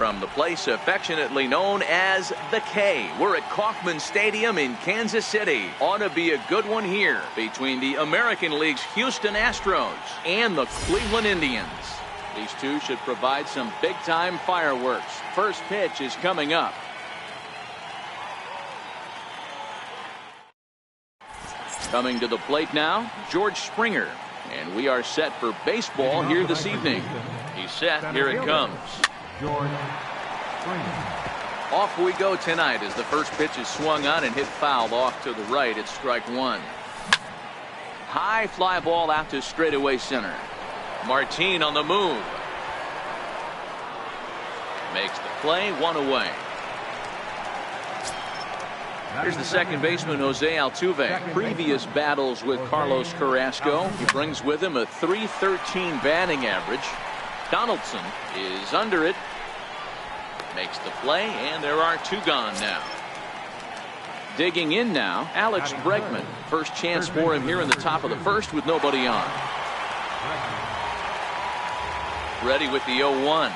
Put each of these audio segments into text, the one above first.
from the place affectionately known as the K. We're at Kauffman Stadium in Kansas City. Ought to be a good one here between the American League's Houston Astros and the Cleveland Indians. These two should provide some big-time fireworks. First pitch is coming up. Coming to the plate now, George Springer. And we are set for baseball here this evening. He's set. Here it comes. Off we go tonight as the first pitch is swung on and hit foul off to the right. It's strike one. High fly ball out to straightaway center. Martin on the move. Makes the play, one away. Here's the second baseman, Jose Altuve. Previous battles with Carlos Carrasco. He brings with him a .313 batting average. Donaldson is under it. Makes the play, and there are two gone now. Digging in now, Alex Bregman. First chance for him here in the top of the first with nobody on. Ready with the 0-1.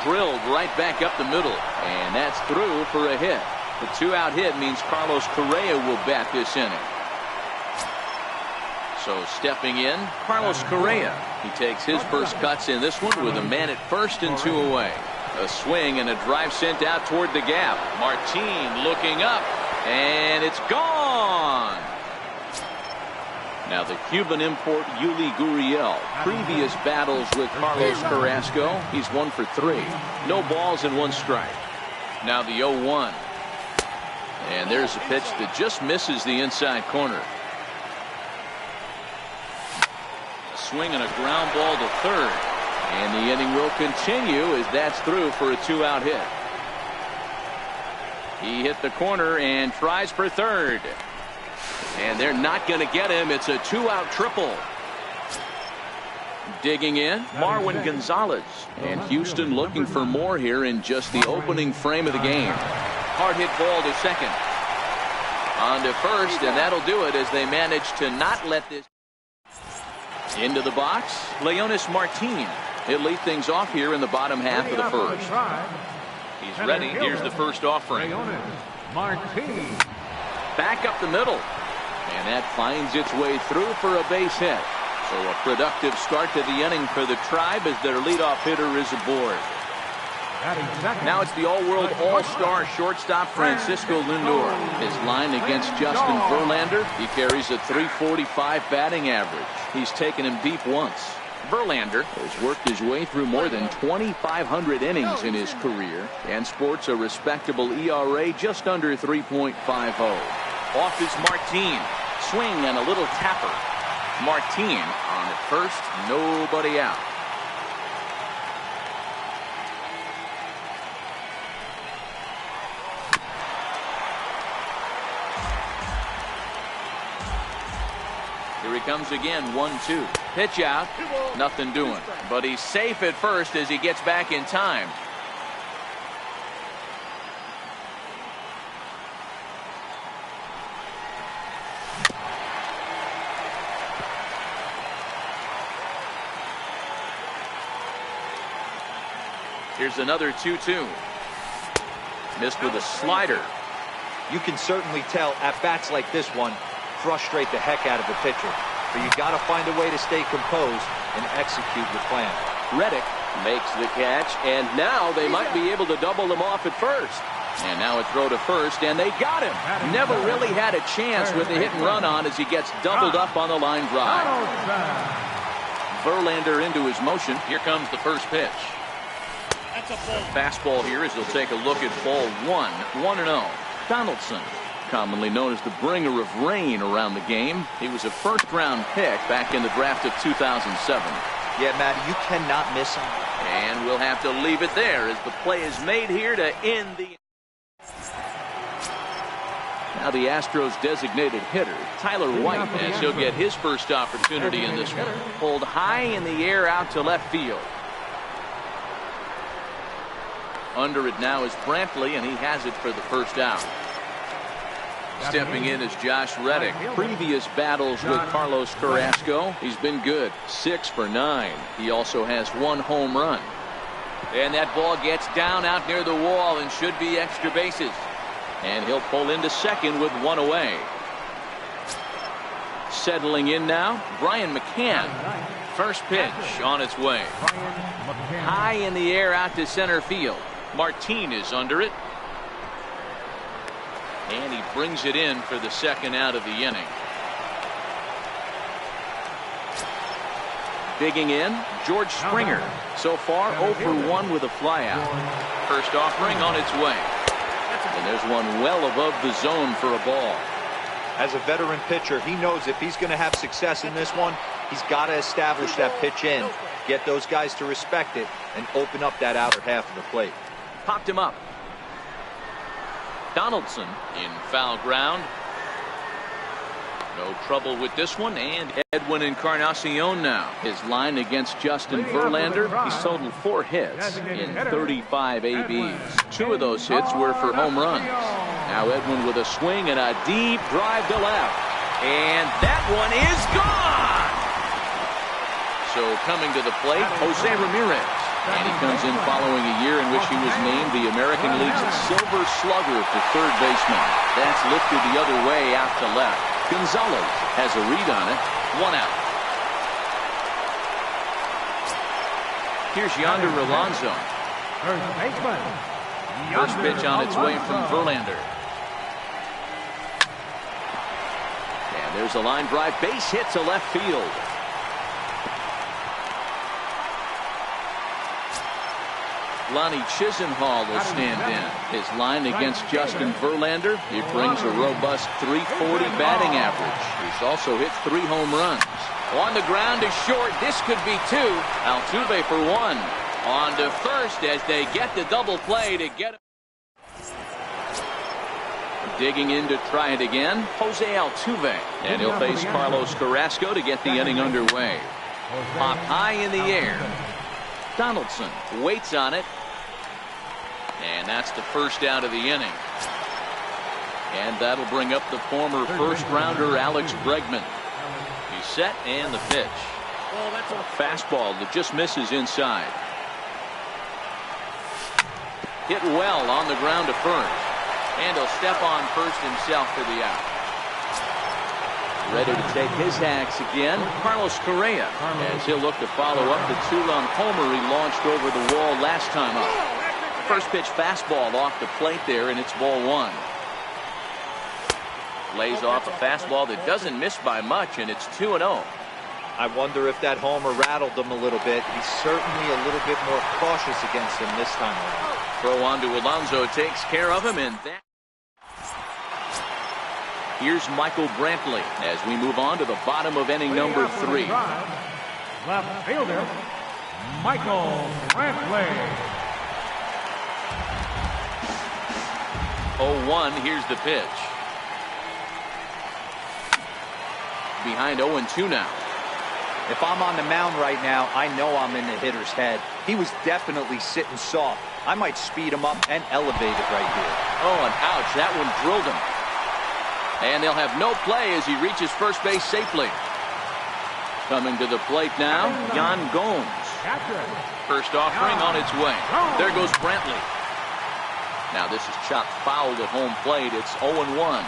Drilled right back up the middle, and that's through for a hit. The two-out hit means Carlos Correa will bat this inning. So stepping in, Carlos Correa. He takes his first cuts in this one with a man at first and two away. A swing and a drive sent out toward the gap. Martin looking up, and it's gone. Now the Cuban import Yuli Gurriel. Previous battles with Carlos Carrasco. He's 1 for 3. No balls and one strike. Now the 0-1. And there's a pitch that just misses the inside corner. A swing and a ground ball to third. And the inning will continue as that's through for a two-out hit. He hit the corner and tries for third. And they're not going to get him. It's a two-out triple. Digging in, Marwin Gonzalez. And Houston looking for more here in just the opening frame of the game. Hard hit ball to second. On to first, and that'll do it as they manage to not let this. Into the box, Leonis Martin. He'll lead things off here in the bottom half of the first. He's ready. Here's the first offering. Back up the middle. And that finds its way through for a base hit. So a productive start to the inning for the Tribe as their leadoff hitter is aboard. Now it's the all-world all-star shortstop Francisco Lindor. His line against Justin Verlander, he carries a .345 batting average. He's taken him deep once. Verlander has worked his way through more than 2,500 innings in his career and sports a respectable ERA just under 3.50. Off is Martin. Swing and a little tapper. Martin on at first, nobody out. Here he comes again, 1-2. Pitch out, nothing doing. But he's safe at first as he gets back in time. Here's another 2-2. Missed with a slider. You can certainly tell at bats like this one frustrate the heck out of the pitcher. But you got to find a way to stay composed and execute your plan. Reddick makes the catch, and now they might be able to double them off at first. And now a throw to first, and they got him. Never really had a chance with the hit and run on as he gets doubled up on the line drive. Verlander into his motion. Here comes the first pitch. Fastball here as they'll take a look at ball 1-0. Donaldson, commonly known as the bringer of rain around the game. He was a first-round pick back in the draft of 2007. Yeah, Matt, you cannot miss him. And we'll have to leave it there as the play is made here to end the. Now the Astros designated hitter, Tyler White, as he'll get his first opportunity in this one. Pulled high in the air out to left field. Under it now is Brantley, and he has it for the first out. Stepping in is Josh Reddick. Previous battles with Carlos Carrasco, he's been good. 6 for 9. He also has 1 home run. And that ball gets down out near the wall and should be extra bases. And he'll pull into second with one away. Settling in now, Brian McCann. First pitch on its way. High in the air out to center field. Martin is under it. And he brings it in for the second out of the inning. Digging in, George Springer. So far 0 for 1 with a flyout. First offering on its way. And there's one well above the zone for a ball. As a veteran pitcher, he knows if he's going to have success in this one, he's got to establish that pitch in, get those guys to respect it, and open up that outer half of the plate. Popped him up. Donaldson in foul ground. No trouble with this one, and Edwin Encarnacion now. His line against Justin Verlander, he's totaled 4 hits in 35 ABs. 2 of those hits were for home runs. Now Edwin with a swing and a deep drive to left. And that one is gone! So coming to the plate, Jose Ramirez. And he comes in following a year in which he was named the American League's Silver Slugger for third baseman. That's lifted the other way out to left. Gonzalez has a read on it. 1 out. Here's Yonder Alonso. First pitch on its way from Verlander. And there's a line drive. Base hit to left field. Lonnie Chisenhall will stand in. His line against Justin Verlander, he brings a robust .340 batting average. He's also hit 3 home runs. On the ground to short. This could be 2. Altuve for 1. On to first as they get the double play to get him. Digging in to try it again, Jose Altuve. And he'll face Carlos Carrasco to get the inning underway. Popped high in the air. Donaldson waits on it. And that's the first out of the inning. And that'll bring up the former first-rounder Alex Bregman. He's set and the pitch. A fastball that just misses inside. Hit well on the ground to first. And he'll step on first himself for the out. Ready to take his hacks again, Carlos Correa, as he'll look to follow up the 2-run homer he launched over the wall last time up. First pitch fastball off the plate there, and it's ball 1. Lays off a fastball that doesn't miss by much, and it's 2-0. I wonder if that homer rattled him a little bit. He's certainly a little bit more cautious against him this time around. Throw on to Alonso takes care of him, and that. Here's Michael Brantley as we move on to the bottom of inning number 3. Left fielder, Michael Brantley. 0-1, here's the pitch. Behind 0-2 now. If I'm on the mound right now, I know I'm in the hitter's head. He was definitely sitting soft. I might speed him up and elevate it right here. Oh, and ouch, that one drilled him. And they'll have no play as he reaches first base safely. Coming to the plate now, Yan Gomes. First offering on its way. There goes Brantley. Now this is chopped foul at home plate. It's 0-1.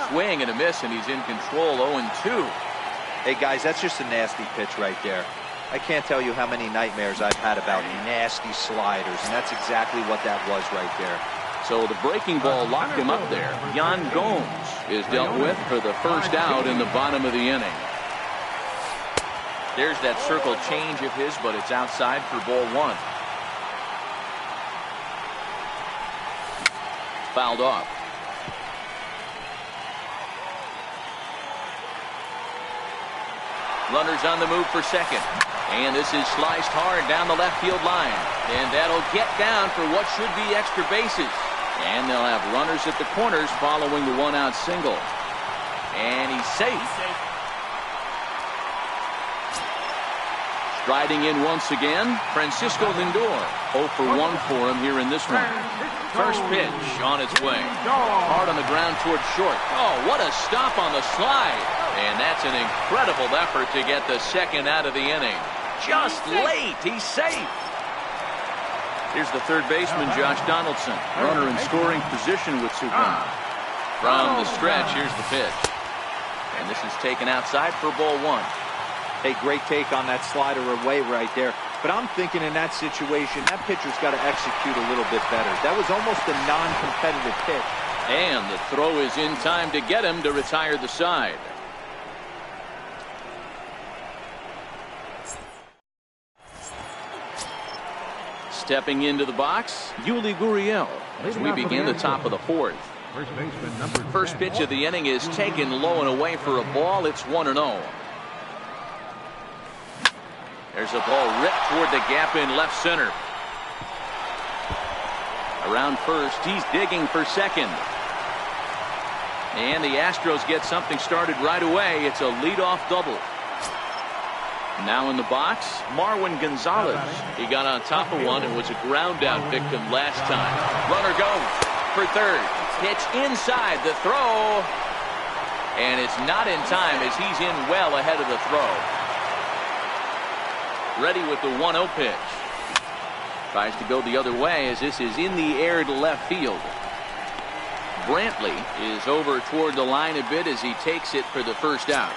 Swing and a miss, and he's in control. 0-2. Hey guys, that's just a nasty pitch right there. I can't tell you how many nightmares I've had about nasty sliders, and that's exactly what that was right there. So the breaking ball locked him up there. Yan Gomes is dealt with for the first out in the bottom of the inning. There's that circle change of his, but it's outside for ball 1. Fouled off. Runners on the move for second. And this is sliced hard down the left field line. And that'll get down for what should be extra bases. And they'll have runners at the corners following the 1-out single. And he's safe. Striding in once again, Francisco Lindor. 0 for 1 for him here in this one. First pitch on its way. Hard on the ground toward short. Oh, what a stop on the slide. And that's an incredible effort to get the second out of the inning. Just late. He's safe. Here's the third baseman, Josh Donaldson. Runner in scoring position with 2 gone. From the stretch, here's the pitch. And this is taken outside for ball 1. Hey, great take on that slider away right there. But I'm thinking in that situation, that pitcher's got to execute a little bit better. That was almost a non-competitive pitch. And the throw is in time to get him to retire the side. Stepping into the box, Yuli Gurriel as we begin the top of the 4th. First pitch of the inning is taken low and away for a ball. It's 1-0. There's a ball ripped toward the gap in left center. Around first, he's digging for second. And the Astros get something started right away. It's a leadoff double. Now in the box, Marwin Gonzalez. He got on top of one and was a ground out victim last time. Runner goes for third. Pitch inside the throw. And it's not in time as he's in well ahead of the throw. Ready with the 1-0 pitch. Tries to go the other way as this is in the air to left field. Brantley is over toward the line a bit as he takes it for the first out.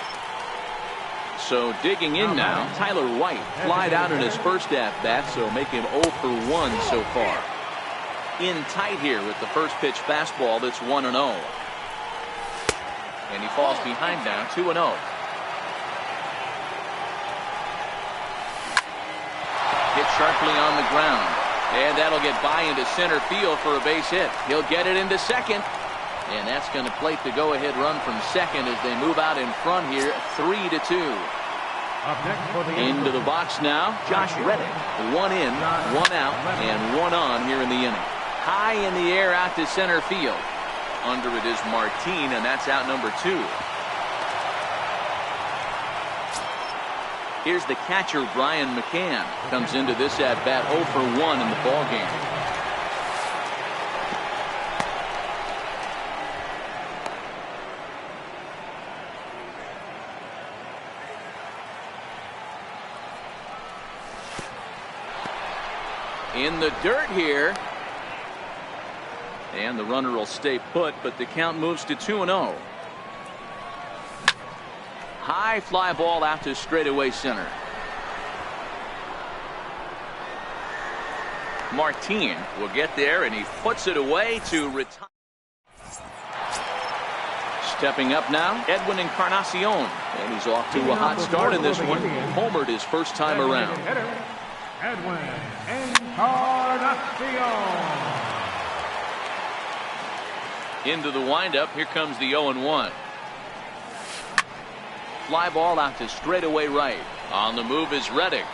So digging in now, Tyler White flied out in his first at-bat, so make him 0 for 1 so far. In tight here with the first pitch fastball. That's 1-0. And he falls behind now, 2-0. Hit sharply on the ground. And that'll get by into center field for a base hit. He'll get it into second. And that's going to plate the go-ahead run from second as they move out in front here, 3-2. Into the box now, Josh Reddick. 1 in, 1 out, and 1 on here in the inning. High in the air out to center field. Under it is Martin, and that's out number 2. Here's the catcher, Brian McCann. Comes into this at-bat 0 for 1 in the ballgame. In the dirt here. And the runner will stay put, but the count moves to 2-0. High fly ball out to straightaway center. Martin will get there, and he puts it away to retire. Stepping up now, Edwin Encarnacion. And he's off to a hot start in this one. Homered his first time around. Edwin Encarnacion. Into the windup. Here comes the 0-1. Fly ball out to straightaway right. On the move is Reddick.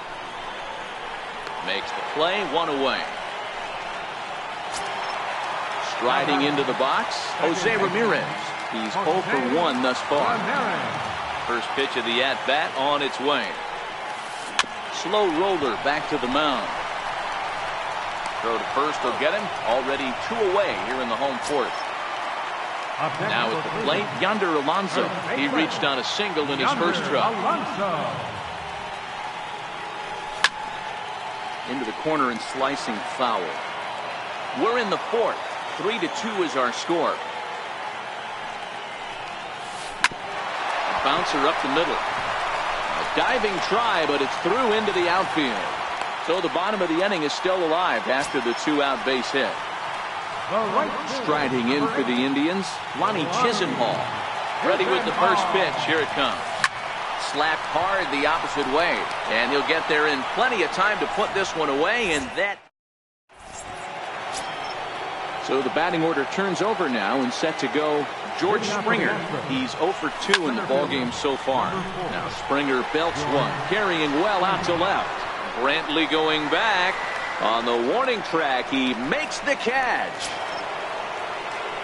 Makes the play, 1 away. Striding into the box, Jose Ramirez. He's 0 for 1 thus far. First pitch of the at-bat on its way. Slow roller back to the mound. Throw to first will get him. Already 2 away here in the home 4th. Now at the plate, Yonder Alonso. He reached on a single in his first trip. Into the corner and slicing foul. We're in the 4th. 3-2 is our score. A bouncer up the middle. A diving try, but it's through into the outfield. So the bottom of the inning is still alive after the 2-out base hit. Striding in for the Indians, Lonnie Chisenhall. Ready with the first pitch. Here it comes. Slapped hard the opposite way. And he'll get there in plenty of time to put this one away. And that. So the batting order turns over now and set to go. George Springer. He's 0 for 2 in the ballgame so far. Now Springer belts one. Carrying well out to left. Brantley going back. On the warning track, he makes the catch.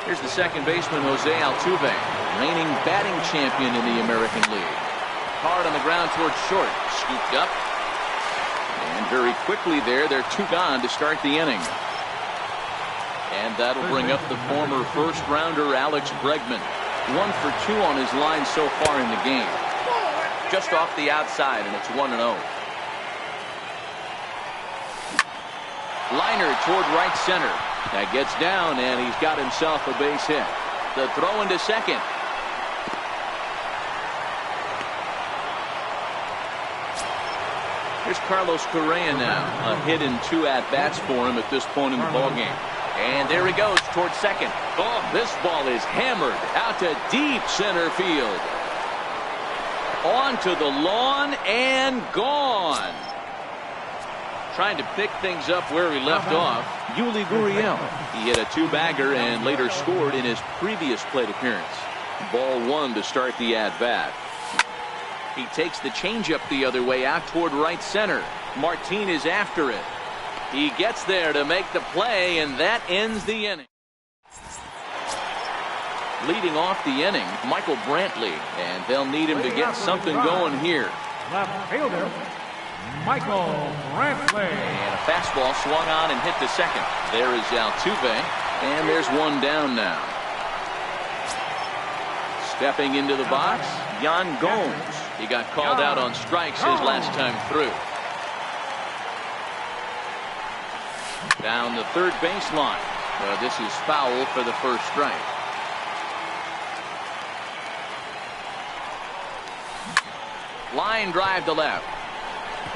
Here's the second baseman, Jose Altuve, reigning batting champion in the American League. Hard on the ground towards short, scooped up. And very quickly there, they're 2 gone to start the inning. And that'll bring up the former first-rounder Alex Bregman. 1 for 2 on his line so far in the game. Just off the outside, and it's 1-0. Liner toward right center. That gets down, and he's got himself a base hit. The throw into second. Here's Carlos Correa now. A hit and 2 at-bats for him at this point in the ballgame. And there he goes towards second. Oh, this ball is hammered out to deep center field. Onto the lawn and gone. Trying to pick things up where he left off. Yuli Gurriel. He hit a 2-bagger and later scored in his previous plate appearance. Ball 1 to start the at-bat. He takes the changeup the other way out toward right center. Martin is after it. He gets there to make the play, and that ends the inning. Leading off the inning, Michael Brantley, and they'll need him to get something going here. Left fielder, Michael Brantley. And a fastball swung on and hit to second. There is Altuve, and there's one down now. Stepping into the box, Yan Gomes. He got called out on strikes his last time through. Down the third baseline. Well, this is foul for the first strike. Line drive to left.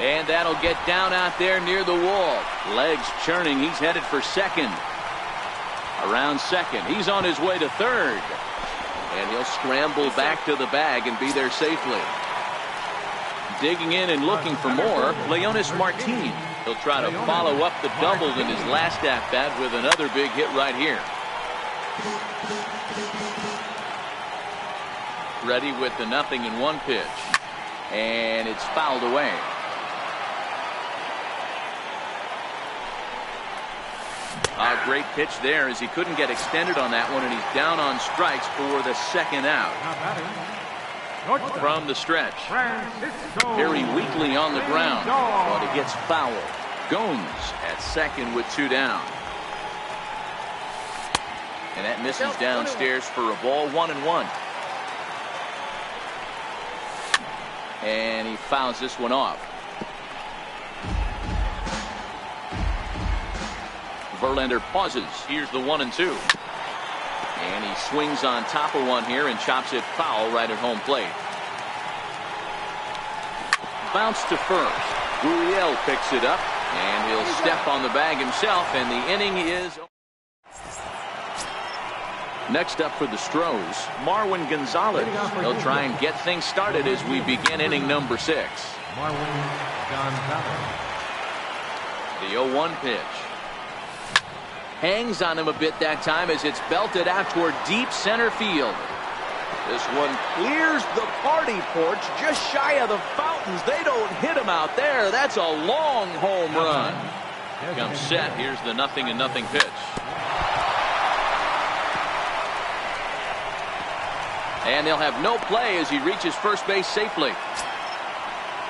And that'll get down out there near the wall. Legs churning. He's headed for second. Around second. He's on his way to third. And he'll scramble back to the bag and be there safely. Digging in and looking for more, Leonis Martin. He'll try to follow up the double in his last at-bat with another big hit right here. Ready with the 0-1 pitch. And it's fouled away. A great pitch there as he couldn't get extended on that one, and he's down on strikes for the second out. From the stretch. Very weakly on the ground, but it gets fouled. Gomes at second with 2 down. And that misses downstairs for a ball, 1-1. And he fouls this one off. Verlander pauses. Here's the 1-2. And he swings on top of one here and chops it foul right at home plate. Bounce to first. Gurriel picks it up, and he'll step on the bag himself, and the inning is. Next up for the Stros, Marwin Gonzalez. He'll try and get things started as we begin inning number 6. Marwin Gonzalez. The 0-1 pitch. Hangs on him a bit that time as it's belted out toward deep center field. This one clears the party porch just shy of the fountains. They don't hit him out there. That's a long home run. Comes set. Here's the 0-0 pitch. And they'll have no play as he reaches first base safely.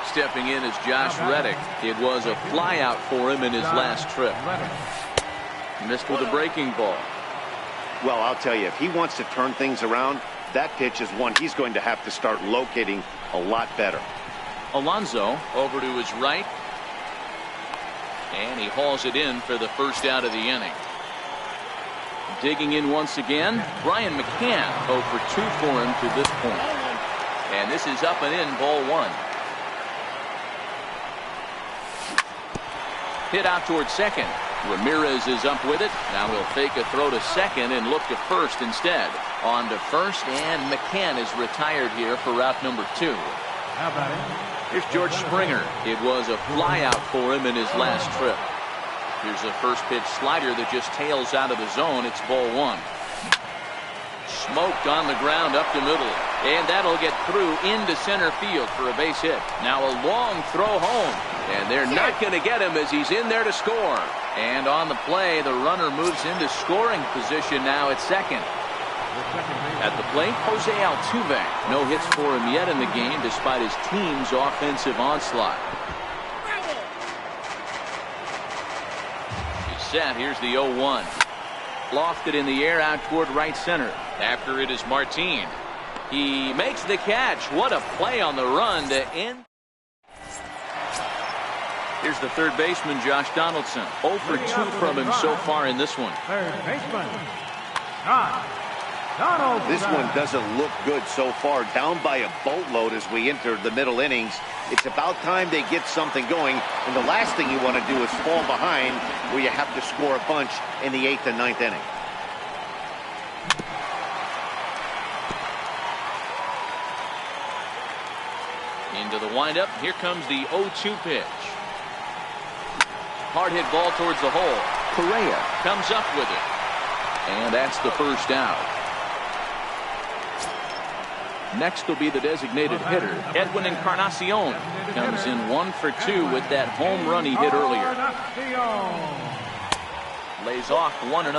Stepping in is Josh Reddick. It was a fly out for him in his last trip. Missed with a breaking ball. Well, I'll tell you, if he wants to turn things around, that pitch is one he's going to have to start locating a lot better. Alonso over to his right. And he hauls it in for the first out of the inning. Digging in once again, Brian McCann 0 for 2 for him to this point. And this is up and in, ball 1. Hit out towards second. Ramirez is up with it. Now he'll fake a throw to second and look to first instead. On to first, and McCann is retired here for route number 2. How about it? Here's George Springer. It was a flyout for him in his last trip. Here's a first pitch slider that just tails out of the zone. It's ball 1. Smoked on the ground up the middle. And that'll get through into center field for a base hit. Now a long throw home. And they're not going to get him as he's in there to score. And on the play, the runner moves into scoring position now at second. At the plate, Jose Altuve. No hits for him yet in the game despite his team's offensive onslaught. He's set. Here's the 0-1. Lofted in the air out toward right center. After it is Martin. He makes the catch. What a play on the run to end. Here's the third baseman, Josh Donaldson. 0 for 2 from him so far in this one. Third baseman, Josh Donaldson. This one doesn't look good so far. Down by a boatload as we enter the middle innings. It's about time they get something going. And the last thing you want to do is fall behind where you have to score a bunch in the 8th and 9th inning. Into the windup. Here comes the 0-2 pitch. Hard hit ball towards the hole. Correa comes up with it. And that's the first out. Next will be the designated hitter, Edwin Encarnacion. Comes in 1 for 2 with that home run he hit earlier. Lays off 1-0.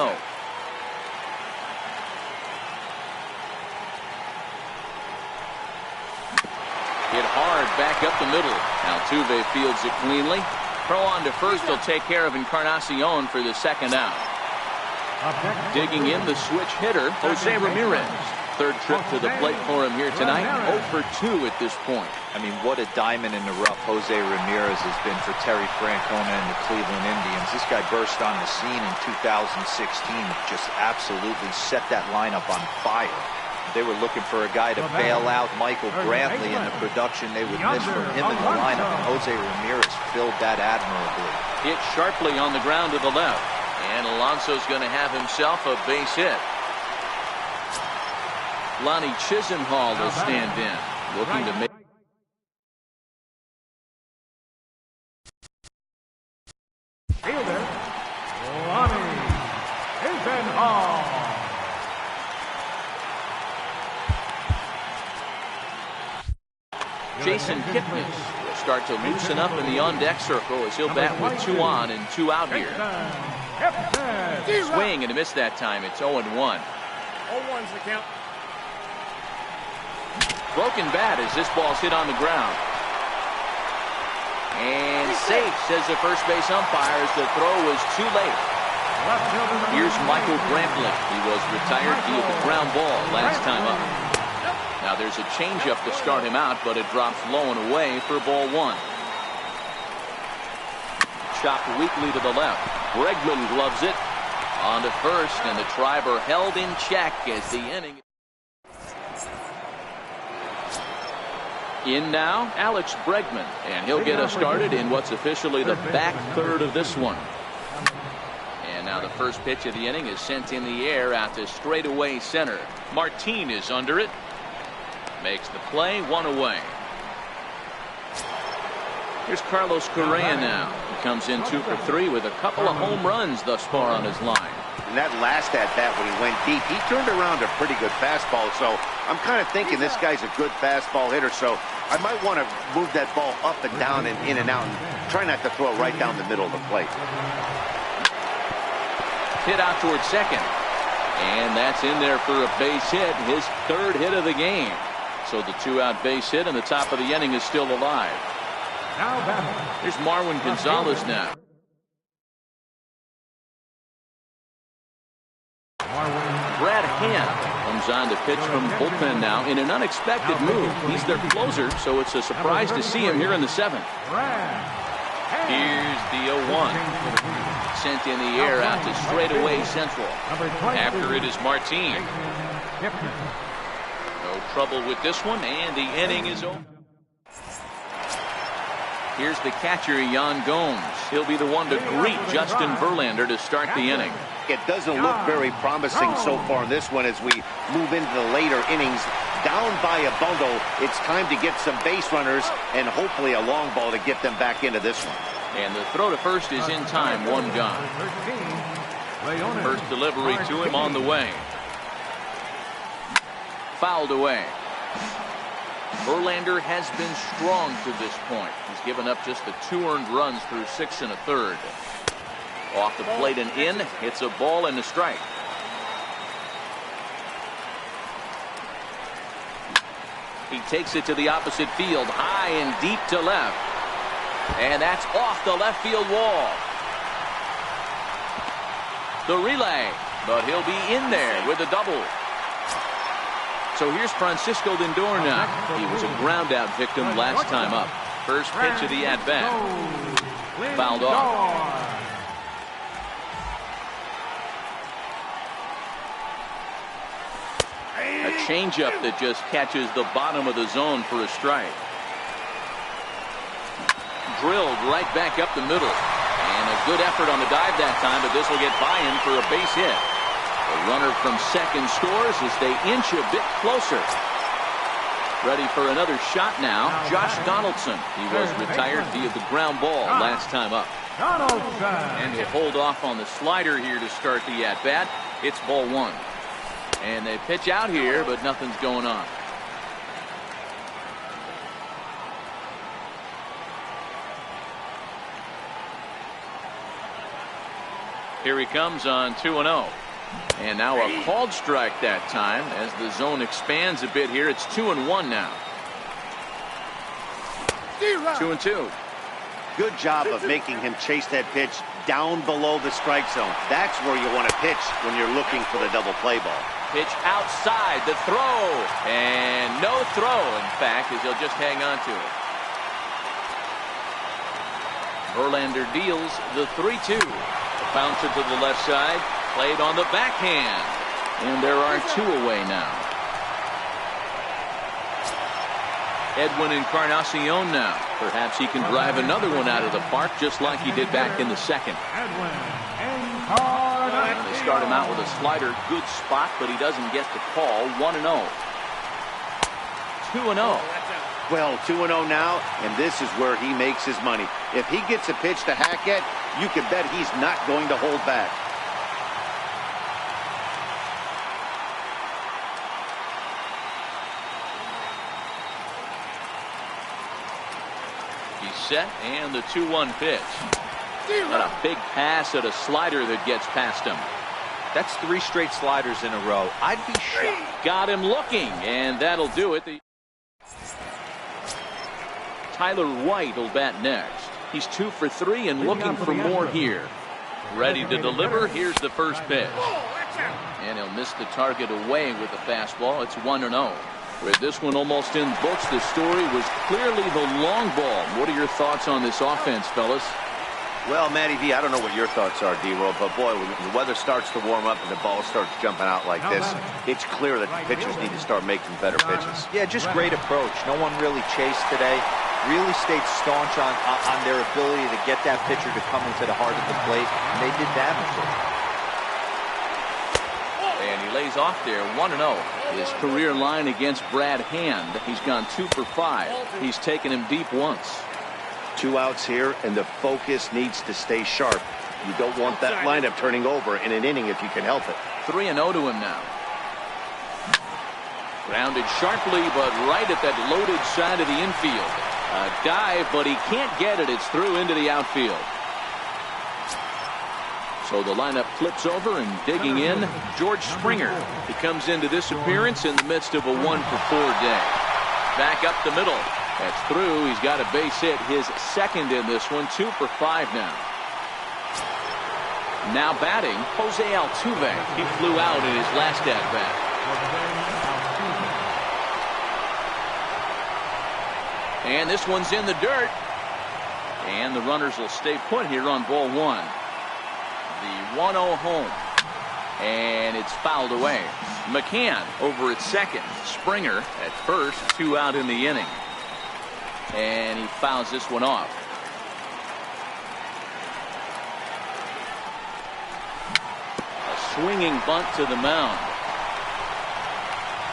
Hit hard back up the middle. Altuve fields it cleanly. Throw on to first will take care of Encarnacion for the second out. Digging in the switch hitter, Jose Ramirez. Third trip to the plate for him here tonight. 0 for 2 at this point. I mean, what a diamond in the rough Jose Ramirez has been for Terry Francona and the Cleveland Indians. This guy burst on the scene in 2016, just absolutely set that lineup on fire. They were looking for a guy to bail out Michael Brantley and the production they would miss from him in the lineup. And Jose Ramirez filled that admirably. Hit sharply on the ground to the left. And Alonso's going to have himself a base hit. Lonnie Chisenhall will stand in, looking to make. Fielder, Lonnie Chisenhall. Jason Kipnis will start to loosen up in the on-deck circle as he'll bat with 2 on and 2 out here. Swing and a miss that time. It's 0-1. 0-1's the count. Broken bat as this ball's hit on the ground. And safe, says the first base umpire, as the throw was too late. Here's Michael Brantley. He was retired via the ground ball last time up. Now there's a changeup to start him out, but it drops low and away for ball 1. Chopped weakly to the left. Bregman gloves it on to first, and the Tribe are held in check as the inning. In now, Alex Bregman, and he'll get us started in what's officially the back third of this one. And now the first pitch of the inning is sent in the air out to straightaway center. Martin is under it. Makes the play, 1 away. Here's Carlos Correa now. He comes in 2 for 3 with a couple of home runs thus far on his line. And that last at-bat when he went deep, he turned around a pretty good fastball. So I'm kind of thinking this guy's a good fastball hitter. So I might want to move that ball up and down and in and out and try not to throw it right down the middle of the plate. Hit out towards second. And that's in there for a base hit, his 3rd hit of the game. So the 2-out base hit and the top of the inning is still alive. Here's Marwin Gonzalez now. Brad Hand comes on to pitch from bullpen now in an unexpected move. He's their closer, so it's a surprise to see him here in the 7th. Here's the 0-1. Sent in the air out to straightaway central. After it is Martin. No trouble with this one, and the inning is over. Here's the catcher, Yan Gomes. He'll be the one to greet Justin Verlander to start the inning. It doesn't look very promising so far in this one as we move into the later innings. Down by a bundle, it's time to get some base runners and hopefully a long ball to get them back into this one. And the throw to first is in time, 1 gone. First delivery to him on the way. Fouled away. Verlander has been strong to this point. He's given up just the 2 earned runs through 6 1/3. Off the plate and in. It's a ball and a strike. He takes it to the opposite field, high and deep to left. And that's off the left field wall. The relay, but he'll be in there with a double. So here's Francisco Lindor now. He was a ground out victim last time up. First pitch of the at-bat. fouled off. A changeup that just catches the bottom of the zone for a strike. Drilled right back up the middle. And a good effort on the dive that time, but this will get by him for a base hit. The runner from second scores as they inch a bit closer. Ready for another shot now, Josh Donaldson. He was retired via the ground ball last time up. And he'll hold off on the slider here to start the at-bat. It's ball one. And they pitch out here, but nothing's going on. Here he comes on 2-0. And now a called strike that time as the zone expands a bit here. It's 2-1 now. 2-2. Good job of making him chase that pitch down below the strike zone. That's where you want to pitch when you're looking for the double play ball. Pitch outside, the throw, and no throw, in fact, as he'll just hang on to it. Verlander deals the 3-2. Bouncer to the left side, played on the backhand, and there are two away now. Edwin Encarnacion now. Perhaps he can drive another one out of the park just like he did back in the second. They start him out with a slider, good spot, but he doesn't get the call. 1-0. 2-0. Well, 2-0 now, and this is where he makes his money. If he gets a pitch to hack at, you can bet he's not going to hold back. He's set, and the 2-1 pitch. And a big pass at a slider that gets past him. That's 3 straight sliders in a row. I'd be shocked. Got him looking, and that'll do it. Tyler White will bat next. He's 2 for 3 and looking for more here. Ready to deliver. Here's the first pitch. And he'll miss the target away with the fastball. It's 1-0. With this one almost in books, the story was clearly the long ball. What are your thoughts on this offense, fellas? Well, Matty V, I don't know what your thoughts are, D-Roll, but boy, when the weather starts to warm up and the ball starts jumping out like this, it's clear that the pitchers need to start making better pitches. Yeah, just great approach. No one really chased today. Really stayed staunch on their ability to get that pitcher to come into the heart of the plate, and they did damage to him. And he lays off there, 1-0. His career line against Brad Hand, he's gone 2 for 5. He's taken him deep once. 2 outs here, and the focus needs to stay sharp. You don't want that lineup turning over in an inning if you can help it. 3-0 to him now. Grounded sharply, but right at that loaded side of the infield. A dive, but he can't get it. It's through into the outfield. So the lineup flips over, and digging in, George Springer. He comes into this appearance in the midst of a 1 for 4 day. Back up the middle. That's through. He's got a base hit, his second in this one. 2 for 5 now. Now batting, Jose Altuve. He flew out in his last at-bat. And this one's in the dirt. And the runners will stay put here on ball 1. The 1-0 home. And it's fouled away. McCann over at second. Springer at first. 2 out in the inning. And he fouls this one off. A swinging bunt to the mound.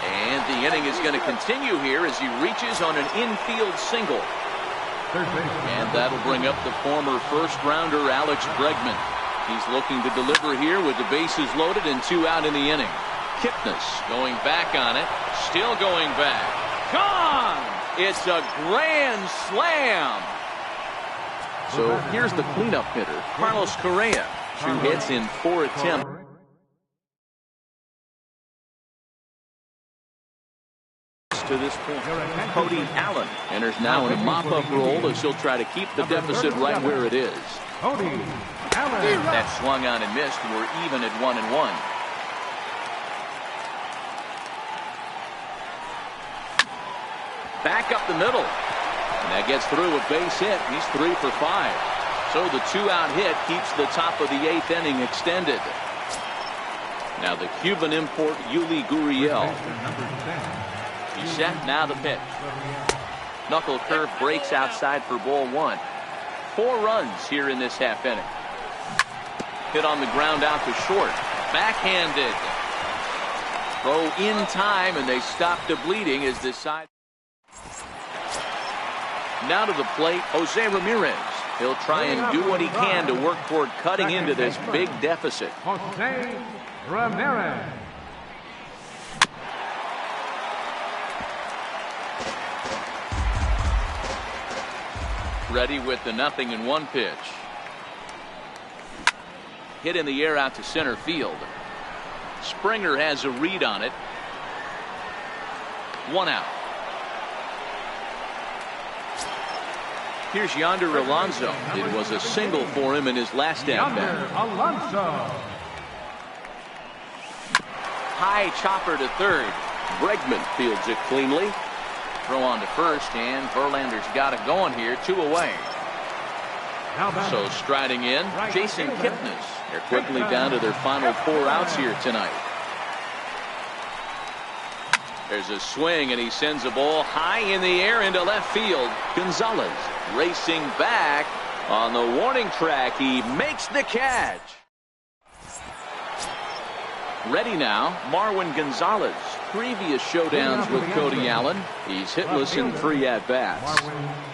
And the inning is going to continue here as he reaches on an infield single. And that'll bring up the former first-rounder Alex Bregman. He's looking to deliver here with the bases loaded and 2 out in the inning. Kipnis going back on it. Still going back. Gone! It's a grand slam. So here's the cleanup hitter, Carlos Correa. 2 hits in 4 attempts. To this point, Cody Allen enters now in a mop-up role as he'll try to keep the deficit right where it is. Cody Allen. That swung on and missed. We're even at 1-1. Back up the middle. And that gets through a base hit. He's 3 for 5. So the 2-out hit keeps the top of the 8th inning extended. Now the Cuban import Yuli Gurriel. He's set. Now the pitch. Knuckle curve breaks outside for ball 1. 4 runs here in this half inning. Hit on the ground out to short. Backhanded. Throw in time, and they stop the bleeding as this side. Now to the plate, Jose Ramirez. He'll try and do what he can to work toward cutting into this big deficit. Jose Ramirez. Ready with the 0-1 pitch. Hit in the air out to center field. Springer has a read on it. 1 out. Here's Yonder Alonso. It was a single for him in his last at-bat. Alonso. High chopper to third. Bregman fields it cleanly. Throw on to first, and Verlander's got it going here. 2 away. So striding in, Jason Kipnis. They're quickly down to their final 4 outs here tonight. There's a swing, and he sends a ball high in the air into left field. Gonzalez racing back on the warning track. He makes the catch. Ready now, Marwin Gonzalez. Previous showdowns with Cody Allen, he's hitless in 3 at-bats.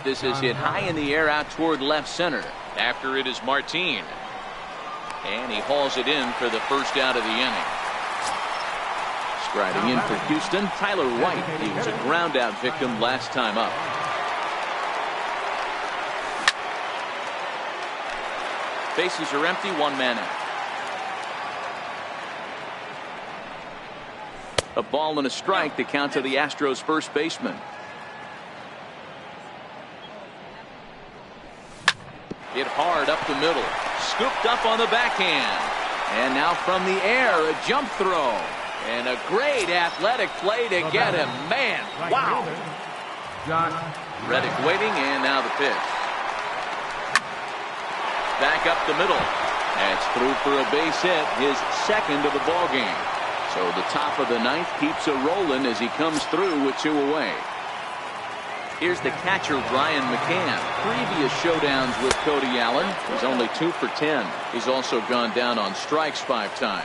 This is hit high in the air out toward left center. After it is Martin. And he hauls it in for the first out of the inning. Striding in for Houston, Tyler White. He was a ground-out victim last time up. Bases are empty, 1 man out. A ball and a strike to count to the Astros first baseman. Hit hard up the middle. Scooped up on the backhand. And now from the air, a jump throw. And a great athletic play to get him. Man, wow. Reddick waiting, and now the pitch. Back up the middle. That's through for a base hit, his 2nd of the ball game. So the top of the 9th keeps it rolling as he comes through with 2 away. Here's the catcher, Brian McCann. Previous showdowns with Cody Allen, he's only 2 for 10. He's also gone down on strikes 5 times.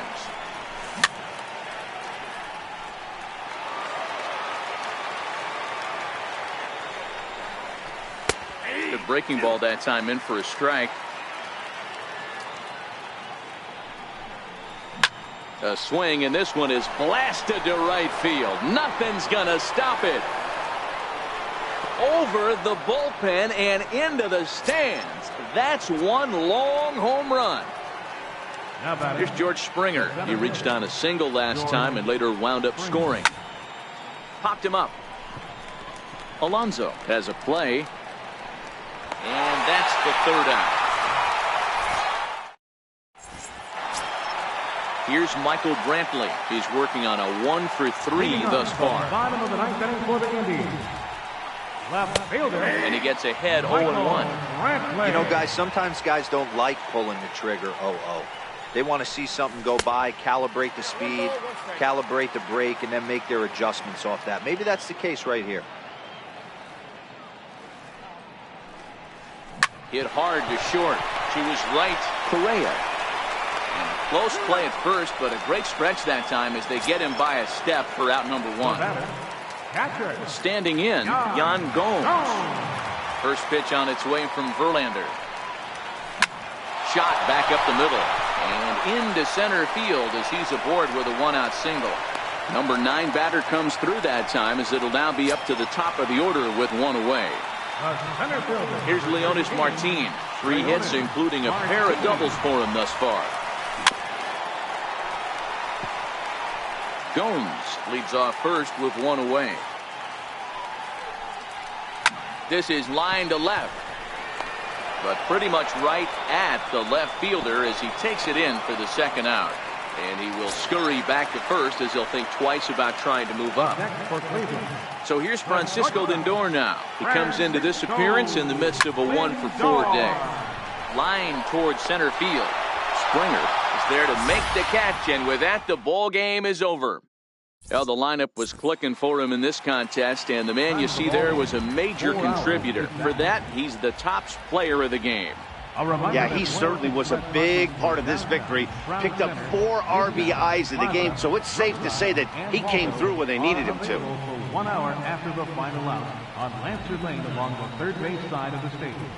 Good breaking ball that time in for a strike. A swing, and this one is blasted to right field. Nothing's gonna stop it. Over the bullpen and into the stands. That's 1 long home run. Here's George Springer. He reached on a single last time and later wound up scoring. Popped him up. Alonso has a play. And that's the 3rd out. Here's Michael Brantley. He's working on a 1 for 3 thus far. Bottom of the 9th inning for the Indians. Left fielder. And he gets ahead 0-1. You know, guys, sometimes guys don't like pulling the trigger 0-0. They want to see something go by, calibrate the speed, calibrate the break, and then make their adjustments off that. Maybe that's the case right here. Hit hard to short. She was right. Correa. And a close play at first, but a great stretch that time as they get him by a step for out number 1. Standing in, Yan Gomes. First pitch on its way from Verlander. Shot back up the middle. And into center field as he's aboard with a 1-out single. Number 9 batter comes through that time as it'll now be up to the top of the order with 1 away. Here's Leonis Martin. 3 hits, including a pair of doubles for him thus far. Gomes leads off first with 1 away. This is line to left, but pretty much right at the left fielder as he takes it in for the 2nd out. And he will scurry back to first as he'll think twice about trying to move up. So here's Francisco Lindor now. He comes into this appearance in the midst of a 1 for 4 day. Line towards center field. Springer is there to make the catch, and with that, the ball game is over. Well, the lineup was clicking for him in this contest, and the man you see there was a major contributor. For that, he's the top player of the game. Yeah, he certainly was a big part of this victory. Picked up 4 RBIs in the game, so it's safe to say that he came through when they needed him to. 1 hour after the final out on Lancer Lane along the third base side of the stadium.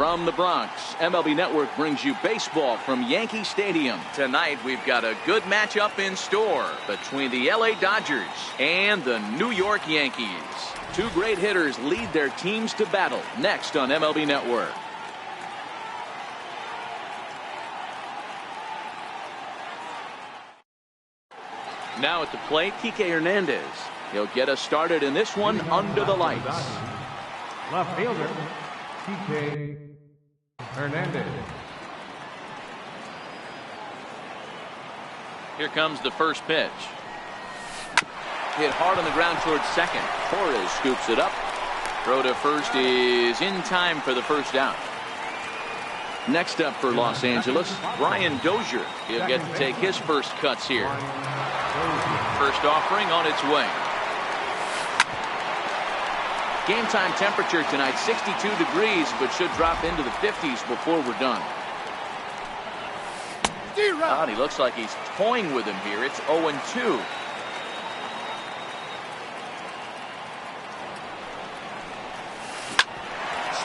From the Bronx, MLB Network brings you baseball from Yankee Stadium. Tonight, we've got a good matchup in store between the LA Dodgers and the New York Yankees. Two great hitters lead their teams to battle next on MLB Network. Now at the plate, Kike Hernandez. He'll get us started in this one under the lights. Left fielder, Kike Hernandez. Here comes the first pitch. Hit hard on the ground towards second. Torres scoops it up. Throw to first is in time for the first out. Next up for Los Angeles, Brian Dozier. He'll get to take his first cuts here. First offering on its way. Game time temperature tonight 62 degrees, but should drop into the 50s before we're done. Oh, he looks like he's toying with him here. It's 0-2.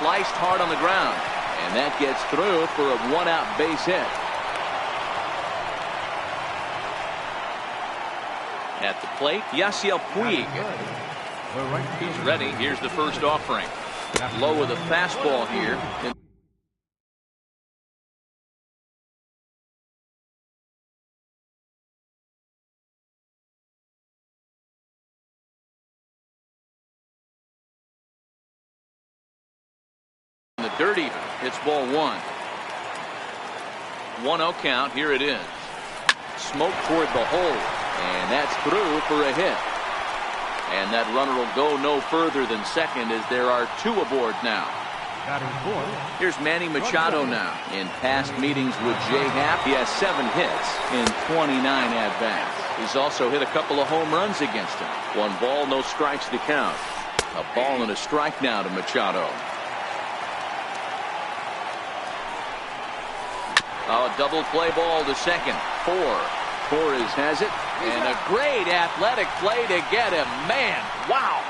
Sliced hard on the ground, and that gets through for a one-out base hit. At the plate, Yasiel Puig. He's ready. Here's the first offering. Low with a fastball here. In the dirty, it's ball one. 1-0 count. Here it is. Smoke toward the hole, and that's through for a hit. And that runner will go no further than second as there are two aboard now. Here's Manny Machado now. In past meetings with Jay Happ, he has 7 hits in 29 at-bats. He's also hit a couple of home runs against him. 1 ball, no strikes to count. A ball and a strike now to Machado. A double play ball to second. 4. Torres has it, and a great athletic play to get him. Man, wow.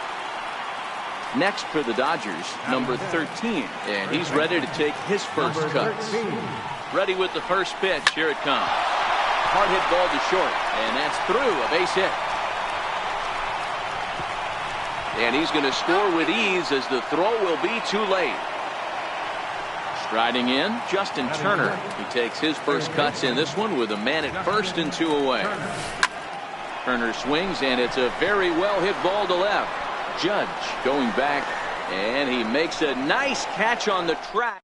Next for the Dodgers, number 13, and he's ready to take his first cuts. Ready with the first pitch. Here it comes. Hard hit ball to short, and that's through, a base hit. And he's going to score with ease as the throw will be too late. Striding in, Justin Turner. He takes his first cuts in this one with a man at first and 2 away. Turner swings, and it's a very well hit ball to left. Judge going back, and he makes a nice catch on the track.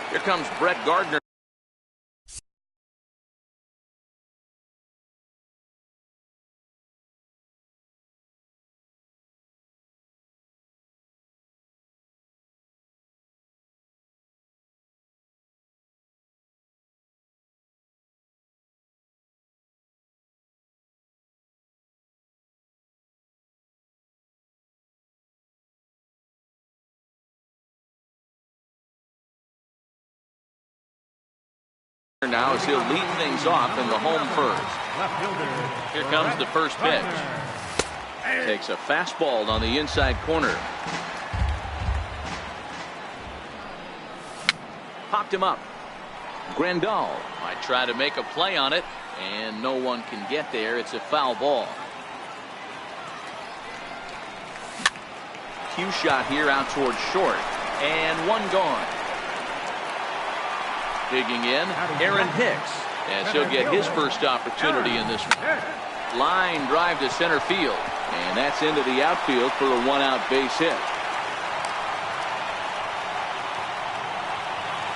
Here comes Brett Gardner. Now as he'll lead things off in the home first. Here comes the first pitch. Takes a fastball on the inside corner. Popped him up. Grandal might try to make a play on it, and no one can get there. It's a foul ball. Cue shot here out towards short, and one gone. Digging in, Aaron Hicks, as he'll get his first opportunity in this one. Line drive to center field, and that's into the outfield for a one-out base hit.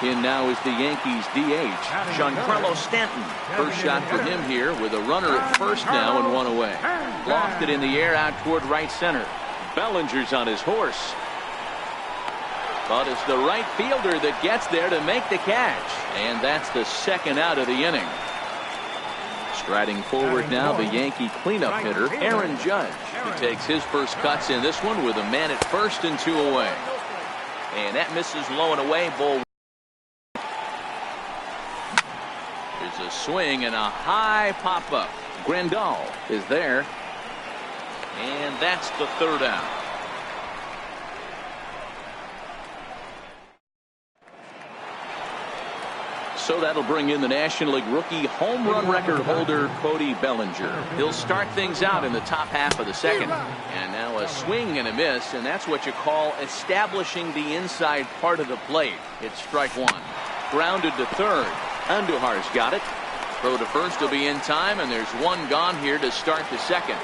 In now is the Yankees DH, Giancarlo Stanton. First shot for him here with a runner at first now and 1 away. Lofted in the air out toward right center. Bellinger's on his horse. But it's the right fielder that gets there to make the catch. And that's the second out of the inning. Striding forward now, the Yankee cleanup hitter, Aaron Judge. He takes his first cuts in this one with a man at first and 2 away. And that misses low and away. Ball. There's a swing and a high pop-up. Grandal is there. And that's the third out. So that'll bring in the National League rookie home run record holder Cody Bellinger. He'll start things out in the top half of the second. And now a swing and a miss, and that's what you call establishing the inside part of the plate. It's strike one. Grounded to third. Andujar's got it. Throw to first will be in time, and there's one gone here to start the second.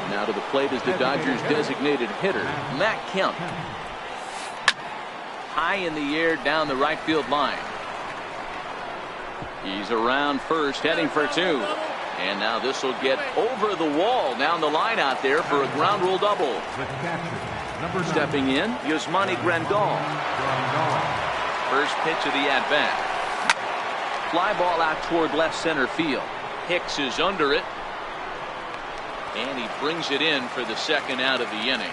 Now to the plate is the Dodgers' designated hitter, Matt Kemp. High in the air down the right field line. He's around first, heading for two. And now this will get over the wall down the line out there for a ground rule double. Stepping in, Yasmani Grandal. First pitch of the at-bat. Fly ball out toward left center field. Hicks is under it. And he brings it in for the second out of the inning.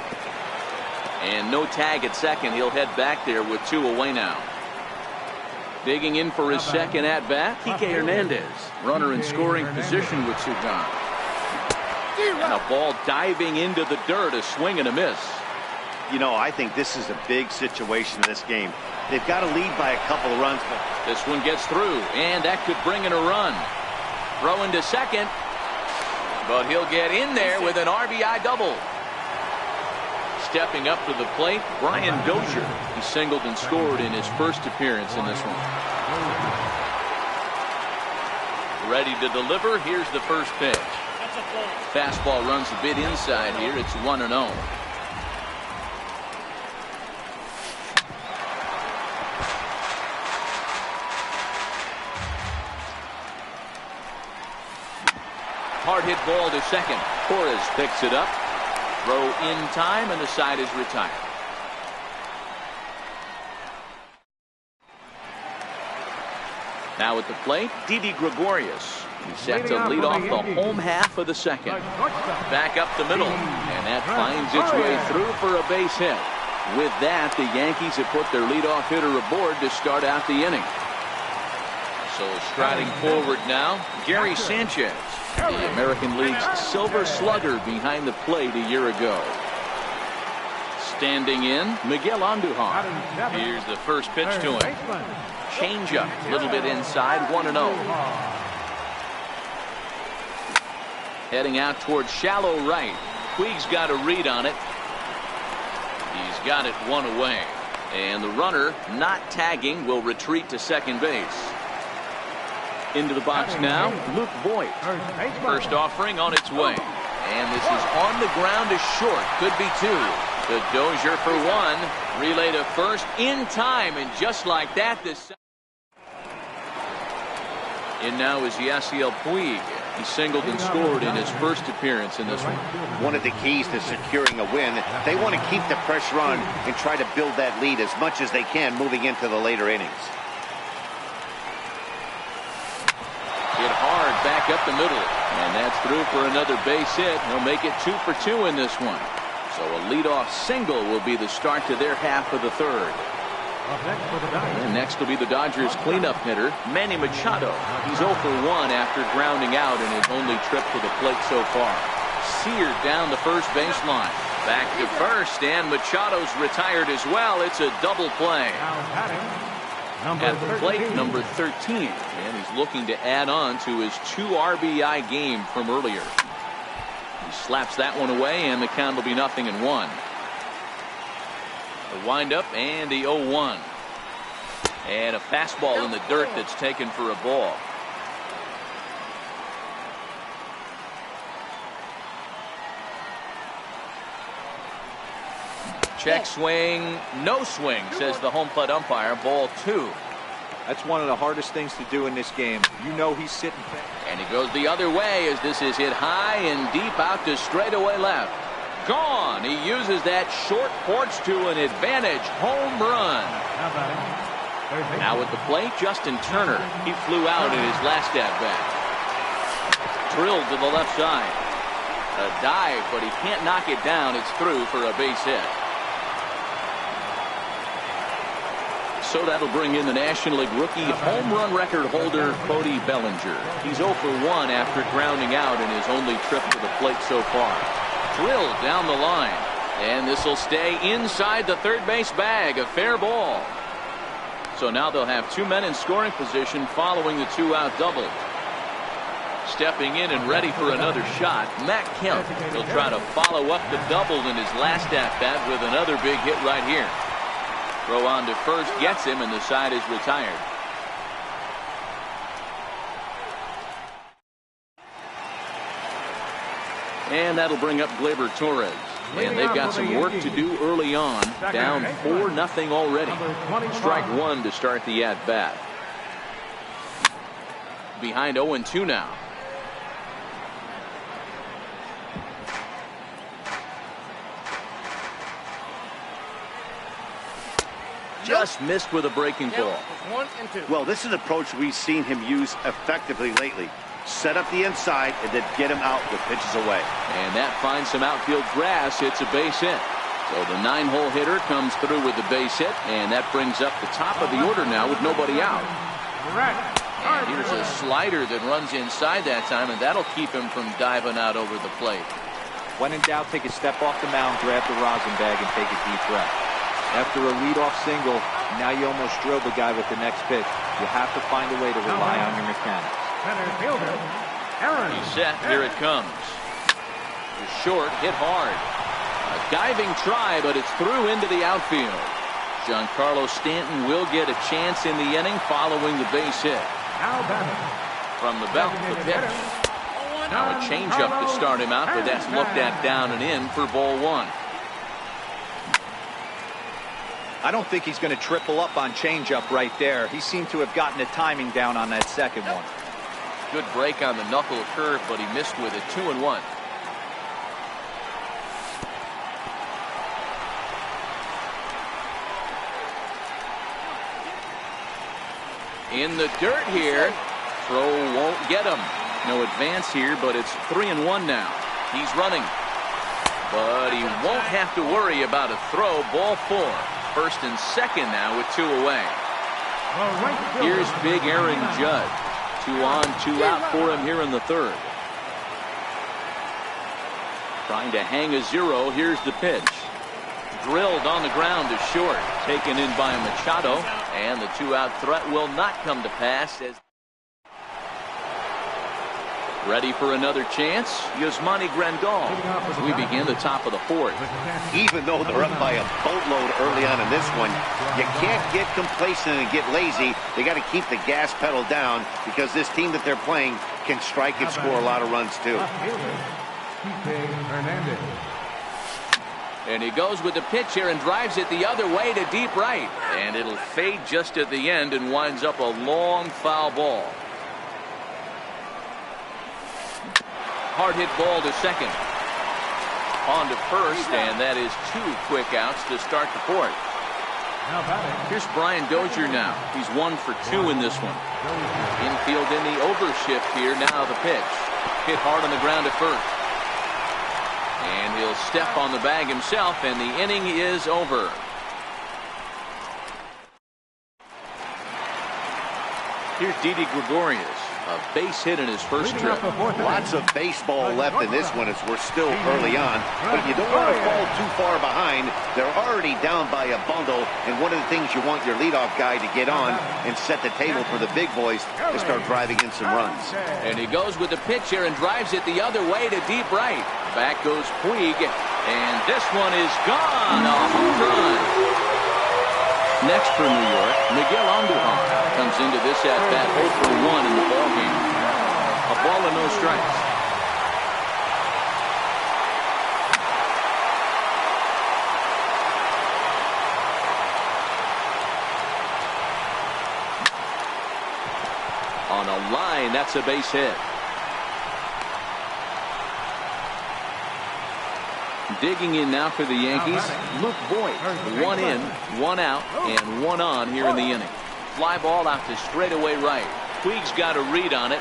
And no tag at second. He'll head back there with two away now. Digging in for his second at-bat, Kike Hernandez. Runner in scoring position with two gone. And a ball diving into the dirt, a swing and a miss. You know, I think this is a big situation in this game. They've got to lead by a couple of runs. But this one gets through, and that could bring in a run. Throwing to second, but he'll get in there with an RBI double. Stepping up to the plate, Brian Dozier. He singled and scored in his first appearance in this one. Ready to deliver. Here's the first pitch. Fastball runs a bit inside here. It's 1-0. Hard hit ball to second. Torres picks it up. Throw in time, and the side is retired. Now at the plate, Didi Gregorius. He's set to lead off the home half of the second. Back up the middle, and that finds its way through for a base hit. With that, the Yankees have put their leadoff hitter aboard to start out the inning. So striding forward now, Gary Sanchez. The American League's Silver Slugger behind the plate a year ago. Standing in, Miguel Andujar. Here's the first pitch to him. Changeup, a little bit inside, 1-0. Heading out towards shallow right. Puig's got a read on it. He's got it one away. And the runner, not tagging, will retreat to second base. Into the box now, Luke Voigt. First offering on its way. And this is on the ground to short. Could be two. The Dozier for one. Relay to first in time. And just like that, this. In now is Yasiel Puig. He singled and scored in his first appearance in this one. One of the keys to securing a win, they want to keep the pressure on and try to build that lead as much as they can moving into the later innings. Hit hard back up the middle, and that's through for another base hit. He'll make it 2 for 2 in this one. So a leadoff single will be the start to their half of the third. And next will be the Dodgers cleanup hitter, Manny Machado. He's 0 for 1 after grounding out in his only trip to the plate so far. Seared down the first baseline. Back to first, and Machado's retired as well. It's a double play. At the plate, number 13, and he's looking to add on to his 2 RBI game from earlier. He slaps that one away, and the count will be 0-1. The windup and the 0-1. And a fastball in the dirt that's taken for a ball. Check swing, no swing, says the home plate umpire. Ball 2. That's one of the hardest things to do in this game. You know he's sitting back. And he goes the other way as this is hit high and deep out to straightaway left. Gone. He uses that short porch to an advantage home run. Now at the plate, Justin Turner. He flew out in his last at-bat. Drilled to the left side. A dive, but he can't knock it down. It's through for a base hit. So that'll bring in the National League rookie home run record holder Cody Bellinger. He's 0 for 1 after grounding out in his only trip to the plate so far. Drilled down the line, and this will stay inside the third base bag. A fair ball. So now they'll have 2 men in scoring position following the 2-out double. Stepping in and ready for another shot, Matt Kemp. He'll try to follow up the double in his last at-bat with another big hit right here. Throw on to first gets him, and the side is retired. And that'll bring up Gleyber Torres. And they've got some work to do early on. Down 4-0 already. Strike one to start the at-bat. Behind 0-2 now. Just missed with a breaking ball. 1-2. Well, this is an approach we've seen him use effectively lately. Set up the inside and then get him out with pitches away. And that finds some outfield grass. It's a base hit. So the 9-hole hitter comes through with the base hit, and that brings up the top of the order now with nobody out. And here's a slider that runs inside that time, and that'll keep him from diving out over the plate. When in doubt, take a step off the mound, grab the rosin bag, and take a deep breath. After a leadoff single, now you almost drilled the guy with the next pitch. You have to find a way to rely on your mechanics. He's set. Here it comes. The short, hit hard. A diving try, but it's through into the outfield. Giancarlo Stanton will get a chance in the inning following the base hit. From the belt, the pitch. Now a changeup to start him out, but that's looked at down and in for ball one. I don't think he's going to triple up on changeup right there. He seemed to have gotten the timing down on that second one. Good break on the knuckle curve, but he missed with it. 2-1. In the dirt here. Throw won't get him. No advance here, but it's 3-1 now. He's running. But he won't have to worry about a throw. Ball 4. First and second now with 2 away. Here's big Aaron Judge. 2 on, 2 out for him here in the third. Trying to hang a 0. Here's the pitch. Drilled on the ground to short. Taken in by Machado. And the 2-out threat will not come to pass. As ready for another chance, Yasmani Grandal. As we begin the top of the fourth. Even though they're up by a boatload early on in this one, you can't get complacent and get lazy. They got to keep the gas pedal down because this team that they're playing can strike and score a lot of runs too. And he goes with the pitch here and drives it the other way to deep right. And it'll fade just at the end and winds up a long foul ball. Hard hit ball to second. On to first, and that is 2 quick outs to start the fourth. Here's Brian Dozier now. He's 1 for 2 in this one. Infield in the overshift here. Now the pitch. Hit hard on the ground at first. And he'll step on the bag himself, and the inning is over. Here's Didi Gregorius. A base hit in his first trip. Lots of baseball left in this one as we're still early on. But you don't want to fall too far behind. They're already down by a bundle. And one of the things you want your leadoff guy to get on and set the table for the big boys to start driving in some runs. And he goes with the pitch here and drives it the other way to deep right. Back goes Puig. And this one is gone. A home run. Next for New York, Miguel Andujar comes into this at-bat 0 for 1 in the ballgame. A ball and no strikes. On a line, that's a base hit. Digging in now for the Yankees, Luke Voigt. 1 in, 1 out, and 1 on here in the inning. Fly ball out to straightaway right. Puig's got a read on it.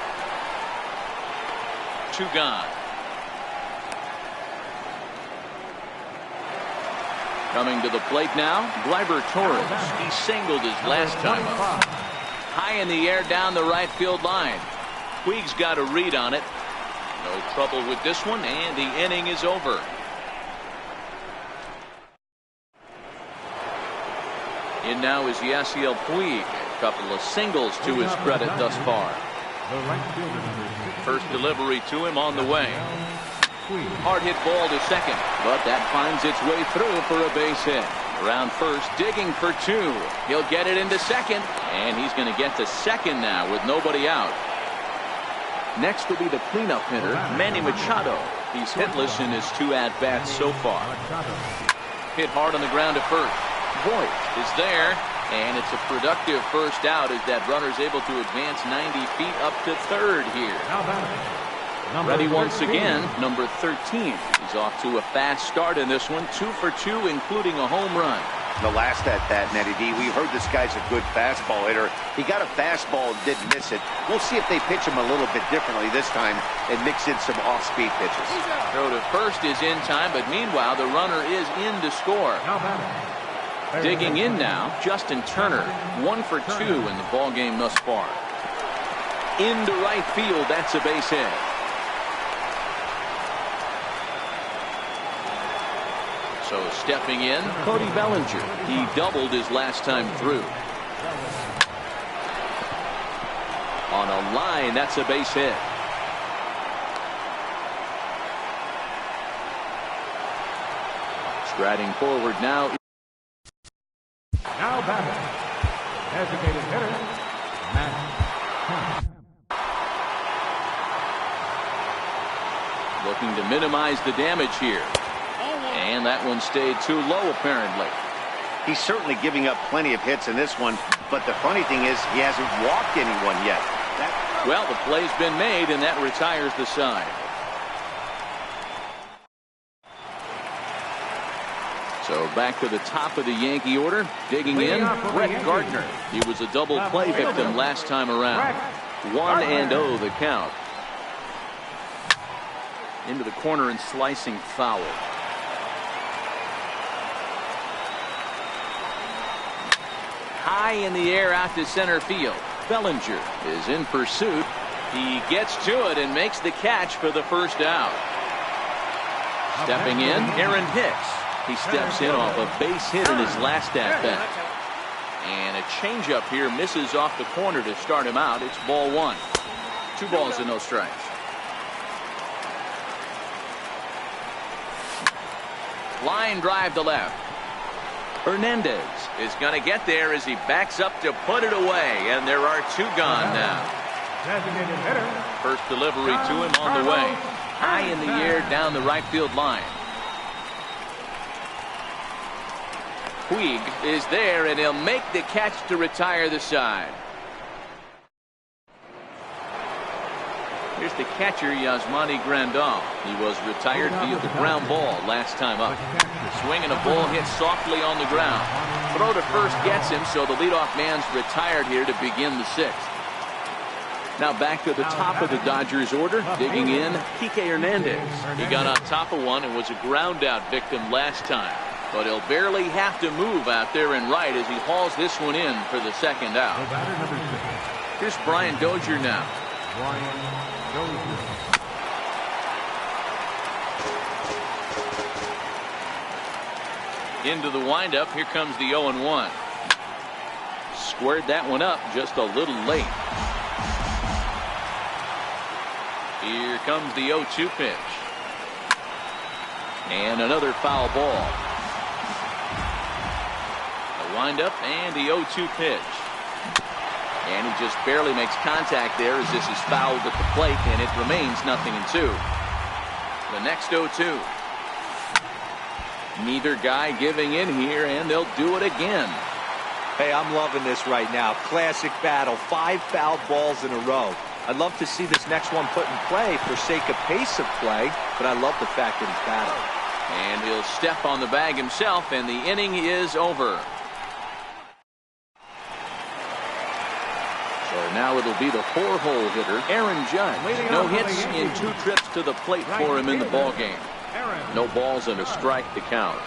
2 gone. Coming to the plate now, Gleyber Torres. He singled his last time up. High in the air down the right field line. Puig's got a read on it. No trouble with this one, and the inning is over. In now is Yasiel Puig. A couple of singles to his credit thus far. First delivery to him on the way. Hard hit ball to second, but that finds its way through for a base hit. Around first, digging for two. He'll get it into second, and he's going to get to second now with nobody out. Next will be the cleanup hitter, Manny Machado. He's hitless in his 2 at-bats so far. Hit hard on the ground to first. Voigt is there, and it's a productive first out as that runner's able to advance 90 feet up to third here. Ready once again, number 13. He's off to a fast start in this one, 2 for 2, including a home run. The last at-bat, Nettie D, we heard this guy's a good fastball hitter. He got a fastball and didn't miss it. We'll see if they pitch him a little bit differently this time and mix in some off-speed pitches. Throw to first is in time, but meanwhile, the runner is in to score. Digging in now, Justin Turner, 1 for 2 in the ball game thus far. Into right field, that's a base hit. So stepping in, Cody Bellinger. He doubled his last time through. On a line, that's a base hit. Striding forward now. Now batting, designated hitter, Matt. Looking to minimize the damage here. And that one stayed too low, apparently. He's certainly giving up plenty of hits in this one, but the funny thing is he hasn't walked anyone yet. Well, the play's been made, and that retires the side. So back to the top of the Yankee order. Digging in, Brett Gardner. He was a double play victim last time around. 1-0 the count. Into the corner and slicing foul. High in the air out to center field. Bellinger is in pursuit. He gets to it and makes the catch for the first out. Stepping in, Aaron Hicks. He steps in off a base hit in his last at-bat. And a changeup here misses off the corner to start him out. It's ball 1. 2 balls and no strikes. Line drive to left. Hernandez is going to get there as he backs up to put it away, and there are 2 gone now. First delivery to him on the way. High in the air down the right field line. Puig is there, and he'll make the catch to retire the side. Here's the catcher, Yasmani Grandal. He was retired via the ground ball last time up. Swinging a ball hit softly on the ground. Throw to first gets him, so the leadoff man's retired here to begin the 6th. Now back to the top of the Dodgers order. Digging in, Kike Hernandez. He got on top of one and was a ground out victim last time. But he'll barely have to move out there in right as he hauls this one in for the second out. Here's Brian Dozier now. Into the windup. Here comes the 0-1. Squared that one up just a little late. Here comes the 0-2 pitch. And another foul ball. The windup and the 0-2 pitch. And he just barely makes contact there as this is fouled at the plate, and it remains 0-2. The next 0-2. Neither guy giving in here, and they'll do it again. Hey, I'm loving this right now. Classic battle. 5 foul balls in a row. I'd love to see this next one put in play for sake of pace of play, but I love the fact that he's battling. And he'll step on the bag himself, and the inning is over. So now it'll be the 4-hole hitter, Aaron Judge. No hits in 2 trips to the plate for him in the ballgame. No balls and a strike to count.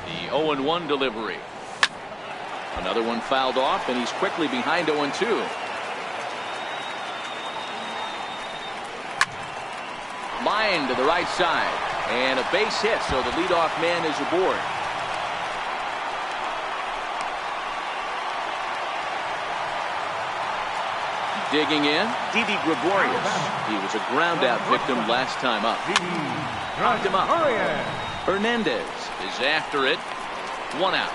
The 0-1 delivery. Another one fouled off, and he's quickly behind 0-2. Line to the right side. And a base hit, so the leadoff man is aboard. Digging in, Didi Gregorius. He was a ground-out victim last time up. Knocked him up. Hernandez is after it. 1 out.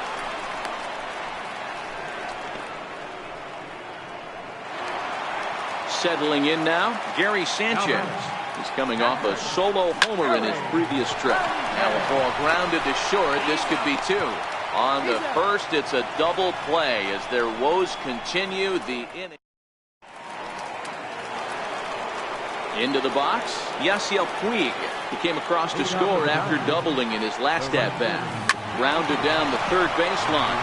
Settling in now, Gary Sanchez. He's coming off a solo homer in his previous trip. Now a ball grounded to short. This could be 2. On the first, it's a double play as their woes continue. The inning. Into the box, Yasiel Puig. He came across to score after doubling in his last at-bat. Grounded down the third baseline.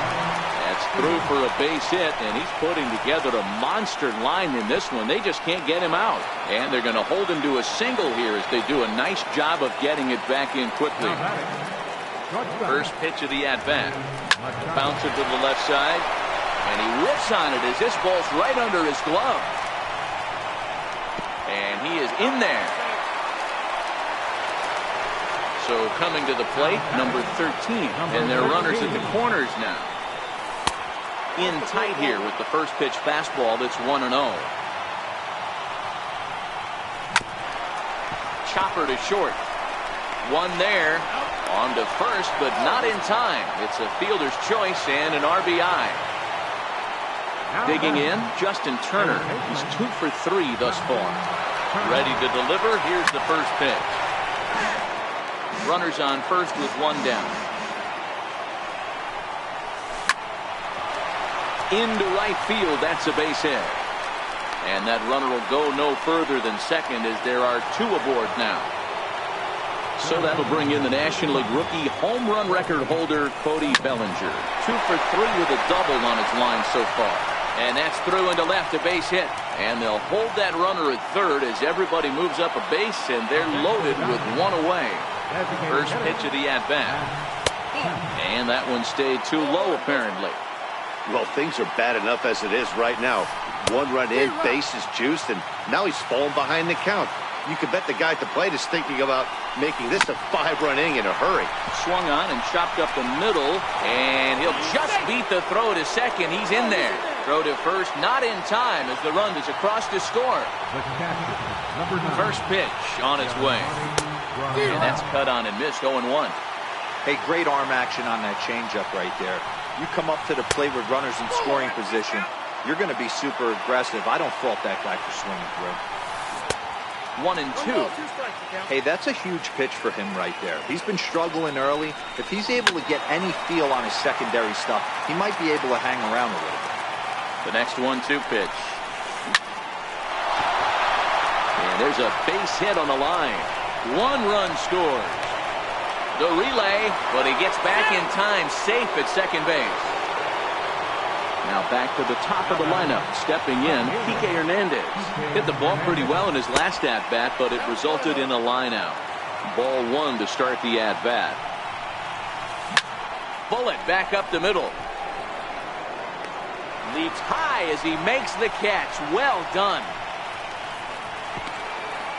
That's through for a base hit, and he's putting together a monster line in this one. They just can't get him out. And they're going to hold him to a single here as they do a nice job of getting it back in quickly. First pitch of the at-bat. Bouncer to the left side, and he whips on it as this ball's right under his glove. And he is in there. So coming to the plate, number 13. And their runners at the corners now. In tight here with the first pitch fastball that's 1-0. Chopper to short. One there. On to first, but not in time. It's a fielder's choice and an RBI. Digging in, Justin Turner. He's 2 for 3 thus far. Ready to deliver. Here's the first pitch. Runners on first with 1 down. Into right field. That's a base hit. And that runner will go no further than second as there are 2 aboard now. So that'll bring in the National League rookie home run record holder, Cody Bellinger. 2 for 3 with a double on his line so far. And that's through into left, a base hit. And they'll hold that runner at third as everybody moves up a base, and they're loaded with 1 away. First pitch of the at-bat. And that one stayed too low, apparently. Well, things are bad enough as it is right now. 1 run in, base is juiced, and now he's falling behind the count. You can bet the guy at the plate is thinking about making this a 5-run inning in a hurry. Swung on and chopped up the middle, and he'll just beat the throw to second. He's in there. Throw to first, not in time as the run is across to score. First pitch on its way. And that's cut on and missed, 0-1. Hey, great arm action on that changeup right there. You come up to the plate with runners in scoring position, you're going to be super aggressive. I don't fault that guy for swinging through. 1-2. Hey, that's a huge pitch for him right there. He's been struggling early. If he's able to get any feel on his secondary stuff, he might be able to hang around a little bit. The next 1-2 pitch. And there's a base hit on the line. 1 run scores. The relay, but he gets back in time, safe at second base. Now back to the top of the lineup. Stepping in, Kike Hernandez. Hit the ball pretty well in his last at-bat, but it resulted in a line-out. Ball 1 to start the at-bat. Bullet back up the middle. Leaps high as he makes the catch. Well done.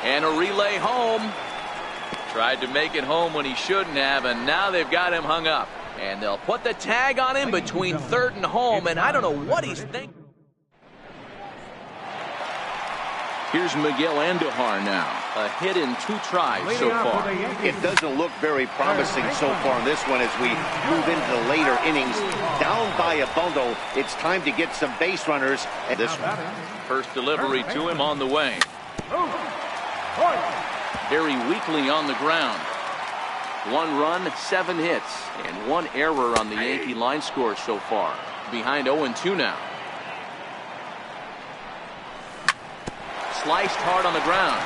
And a relay home. Tried to make it home when he shouldn't have, and now they've got him hung up. And they'll put the tag on him between third and home, and I don't know what he's thinking. Here's Miguel Andujar now. A hit in 2 tries so far. It doesn't look very promising so far in this one as we move into the later innings. Down by a bundle, it's time to get some base runners. And this one. First delivery to him on the way. Very weakly on the ground. 1 run, 7 hits, and 1 error on the Yankee line score so far. Behind 0-2 now. Sliced hard on the ground.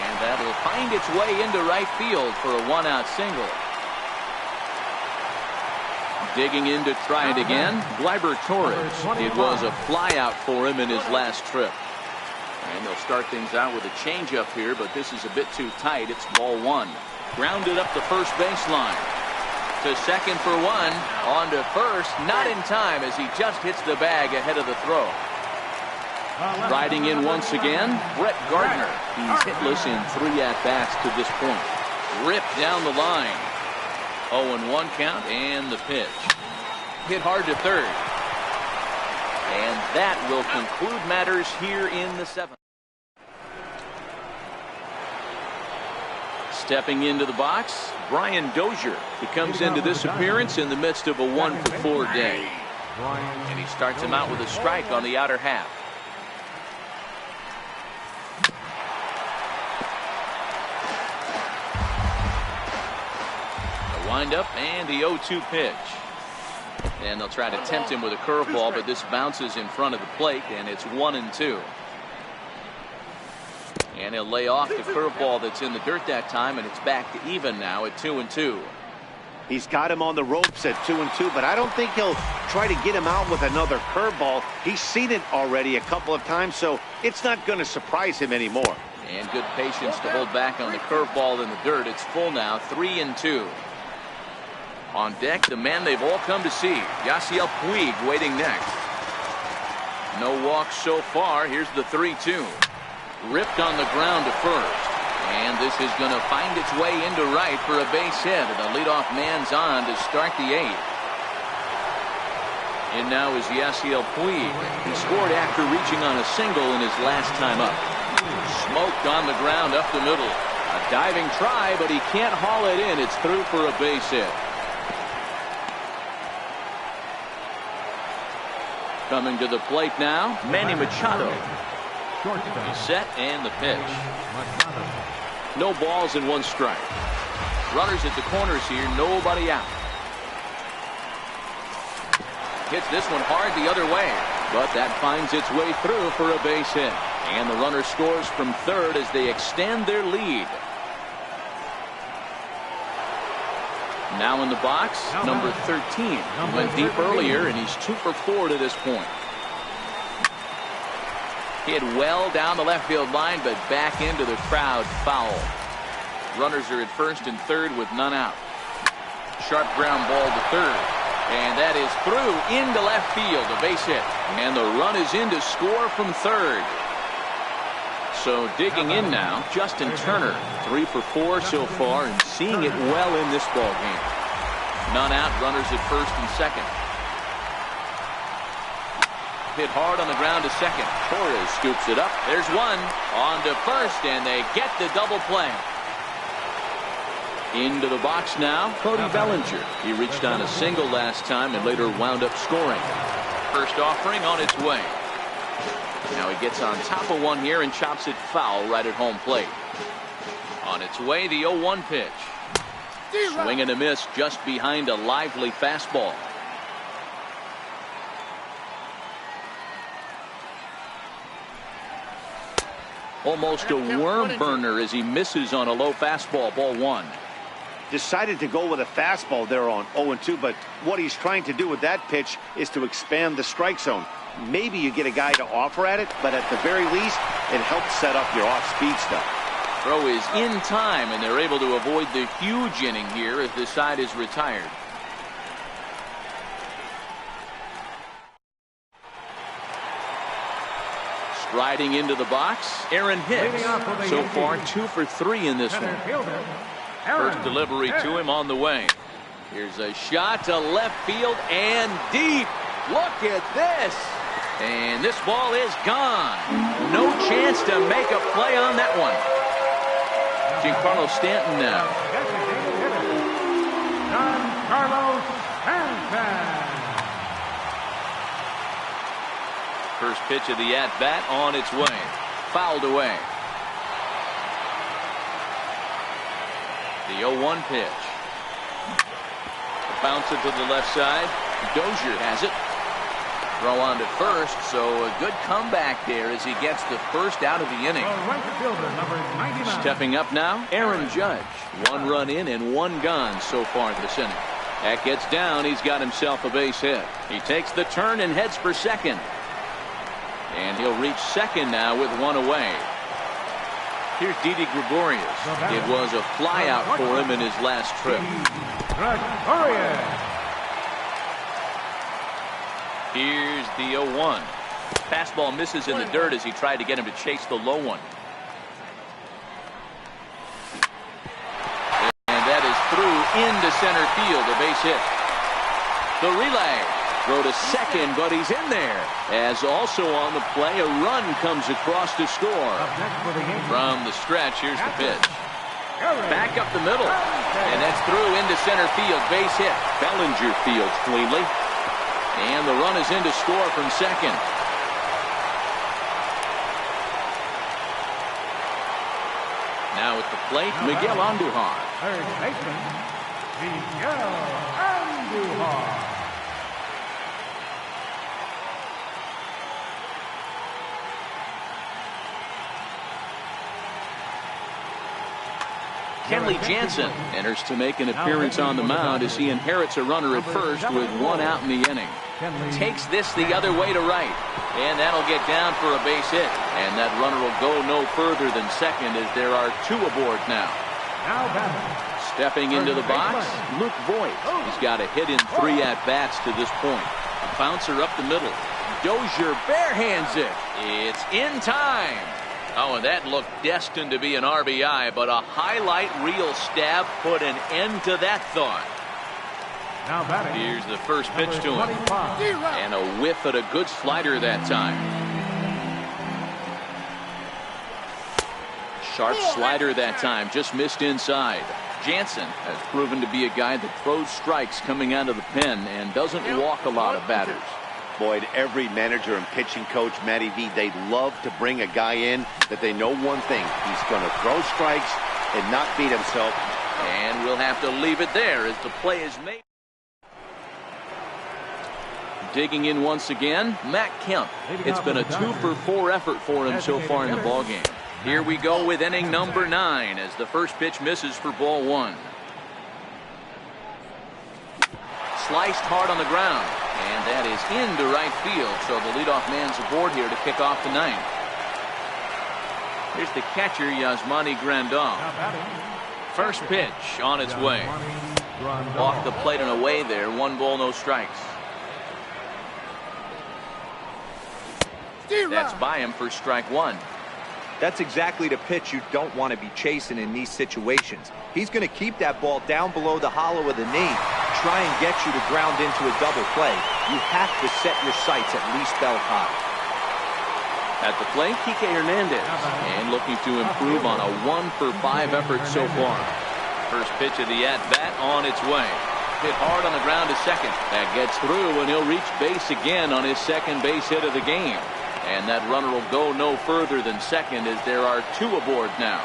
And that'll find its way into right field for a 1-out single. Digging in to try it again, Gleyber Torres. It was a flyout for him in his last trip. And they'll start things out with a changeup here, but this is a bit too tight. It's ball 1. Grounded up the first baseline. To second for 1. On to first. Not in time as he just hits the bag ahead of the throw. Riding in once again, Brett Gardner. He's hitless in 3 at-bats to this point. Ripped down the line. 0-1 count and the pitch. Hit hard to third. And that will conclude matters here in the 7th. Stepping into the box, Brian Dozier. He comes into this appearance in the midst of a 1-for-4 day. And he starts him out with a strike on the outer half. The windup and the 0-2 pitch. And they'll try to tempt him with a curveball, but this bounces in front of the plate, and it's 1-2. And he'll lay off the curveball that's in the dirt that time, and it's back to even now at 2-2. He's got him on the ropes at 2-2, but I don't think he'll try to get him out with another curveball. He's seen it already a couple of times, so it's not going to surprise him anymore. And good patience to hold back on the curveball in the dirt. It's full now, 3-2. On deck, the man they've all come to see, Yasiel Puig, waiting next. No walks so far. Here's the 3-2. Ripped on the ground to first. And this is going to find its way into right for a base hit. And the leadoff man's on to start the 8th. And now is Yasiel Puig. He scored after reaching on a single in his last time up. Smoked on the ground up the middle. A diving try, but he can't haul it in. It's through for a base hit. Coming to the plate now, Manny Machado. He's set and the pitch. No balls and 1 strike. Runners at the corners here, nobody out. Hits this one hard the other way, but that finds its way through for a base hit. And the runner scores from third as they extend their lead. Now in the box, number 13. He went deep earlier, and he's 2-for-4 to this point. Hit well down the left field line, but back into the crowd, foul. Runners are at first and third with none out. Sharp ground ball to third. And that is through into left field, a base hit. And the run is in to score from third. So digging in now, Justin Turner, 3-for-4 so far, and seeing it well in this ball game. None out, runners at first and second. Hit hard on the ground to second. Torres scoops it up. There's one on to first, and they get the double play. Into the box now, Cody Bellinger. He reached on a single last time and later wound up scoring. First offering on its way. Now he gets on top of one here and chops it foul right at home plate. On its way, the 0-1 pitch. Swing and a miss just behind a lively fastball. Almost a worm burner as he misses on a low fastball, ball 1. Decided to go with a fastball there on 0-2, but what he's trying to do with that pitch is to expand the strike zone. Maybe you get a guy to offer at it, but at the very least, it helps set up your off-speed stuff. Throw is in time, and they're able to avoid the huge inning here as the side is retired. Striding into the box, Aaron Hicks. So far, 2-for-3 in this one. First delivery to him on the way. Here's a shot to left field and deep. Look at this. And this ball is gone. No chance to make a play on that one. Giancarlo Stanton now. Giancarlo Stanton. First pitch of the at-bat on its way. Fouled away. The 0-1 pitch. Bounce it to the left side. Dozier has it. Throw on to first, so a good comeback there as he gets the first out of the inning. Stepping up now, Aaron Judge. 1 run in and 1 gone so far this inning. That gets down. He's got himself a base hit. He takes the turn and heads for second. And he'll reach second now with 1 away. Here's Didi Gregorius. It was a flyout for him in his last trip. Here's the 0-1. Fastball misses in the dirt as he tried to get him to chase the low one. into center field, a base hit. The relay. Throw to second, but he's in there. As also on the play, a run comes across to score. From the stretch, here's the pitch. Back up the middle. And that's through into center field. Base hit. Bellinger fields cleanly. And the run is in to score from second. Now at the plate, Miguel Andujar. Third baseman, Miguel Andujar. Kenley Jansen enters to make an appearance on the mound as he inherits a runner at first with one out in the inning. Takes this the other way to right. And that'll get down for a base hit. And that runner will go no further than second as there are two aboard now. Stepping into the box, Luke Voigt. He's got a hit in 3 at-bats to this point. A bouncer up the middle. Dozier barehands it. It's in time. Oh, and that looked destined to be an RBI, but a highlight reel stab put an end to that thought. Now batting. Here's the first pitch to him. And a whiff at a good slider that time. Sharp slider that time, just missed inside. Jansen has proven to be a guy that throws strikes coming out of the pen and doesn't walk a lot of batters. Boyd, every manager and pitching coach, Matty V, they love to bring a guy in that they know one thing. He's going to throw strikes and not beat himself. And we'll have to leave it there as the play is made. Digging in once again, Matt Kemp. It's been a 2-for-4 effort for him so far in the ballgame. Here we go with inning number 9 as the first pitch misses for ball 1. Sliced hard on the ground. And that is into right field, so the leadoff man's aboard here to kick off the 9th. Here's the catcher, Yasmani Grandal. First pitch on its way. Off the plate and away there. 1 ball, no strikes. That's by him for strike 1. That's exactly the pitch you don't want to be chasing in these situations. He's going to keep that ball down below the hollow of the knee. Try and get you to ground into a double play. You have to set your sights at least belt high. At the plate, Kike Hernandez. And looking to improve on a 1-for-5 effort so far. First pitch of the at-bat on its way. Hit hard on the ground to second. That gets through, and he'll reach base again on his second base hit of the game. And that runner will go no further than second as there are 2 aboard now.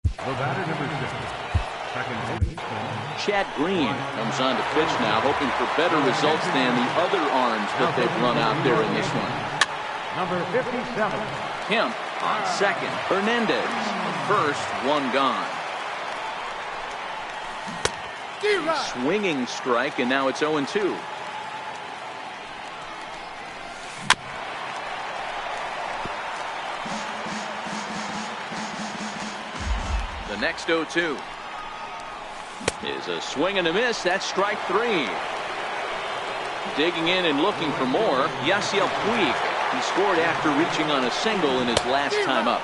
The batter number 6, second baseman. Chad Green comes on to pitch now, hoping for better results than the other arms that they've run out there in this one. Number 57. Kemp on second. Hernandez first, 1 gone. Swinging strike, and now it's 0-2. The next 0-2 is a swing and a miss. That's strike 3. Digging in and looking for more, Yasiel Puig. He scored after reaching on a single in his last time up.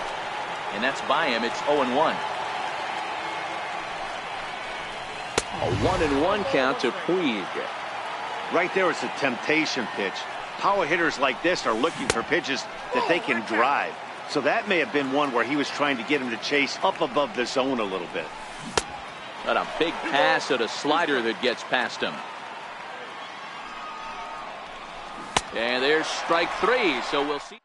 And that's by him. It's 0-1. A 1-1 count to Puig. Right there is a temptation pitch. Power hitters like this are looking for pitches that they can drive. So that may have been one where he was trying to get him to chase up above the zone a little bit. Got a big pass at a slider that gets past him. And there's strike 3, so we'll see.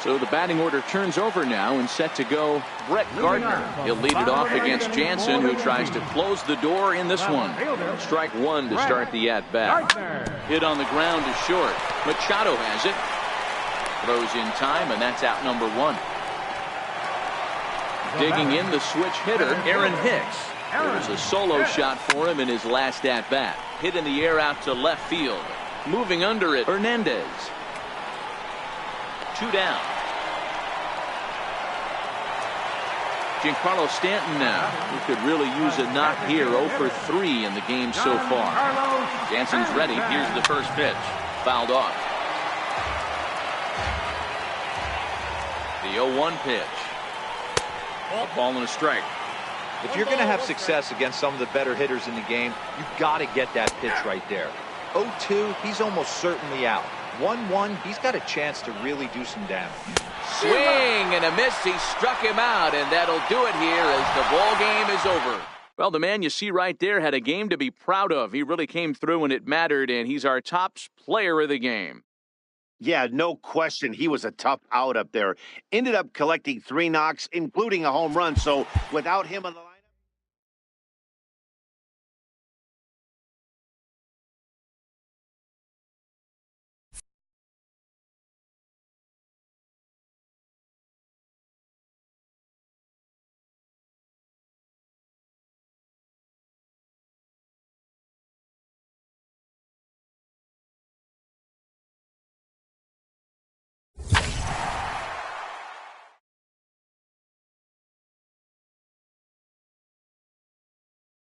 So the batting order turns over now and set to go Brett Gardner. He'll lead it off against Jansen, who tries to close the door in this one. Strike 1 to start the at-bat. Hit on the ground is short. Machado has it. Throws in time, and that's out number 1. Digging in the switch hitter, Aaron Hicks. There was a solo shot for him in his last at-bat. Hit in the air out to left field. Moving under it, Hernandez. 2 down. Giancarlo Stanton now, who could really use a knock here. 0 for 3 in the game so far. Jansen's ready. Here's the first pitch. Fouled off. The 0-1 pitch. A ball and a strike. If you're going to have success against some of the better hitters in the game, you've got to get that pitch right there. 0-2, he's almost certainly out. 1-1, he's got a chance to really do some damage. Swing and a miss. He struck him out, and that'll do it here as the ball game is over. Well, the man you see right there had a game to be proud of. He really came through when it mattered, and he's our top player of the game. Yeah, no question. He was a tough out up there. Ended up collecting 3 knocks, including a home run. So without him on the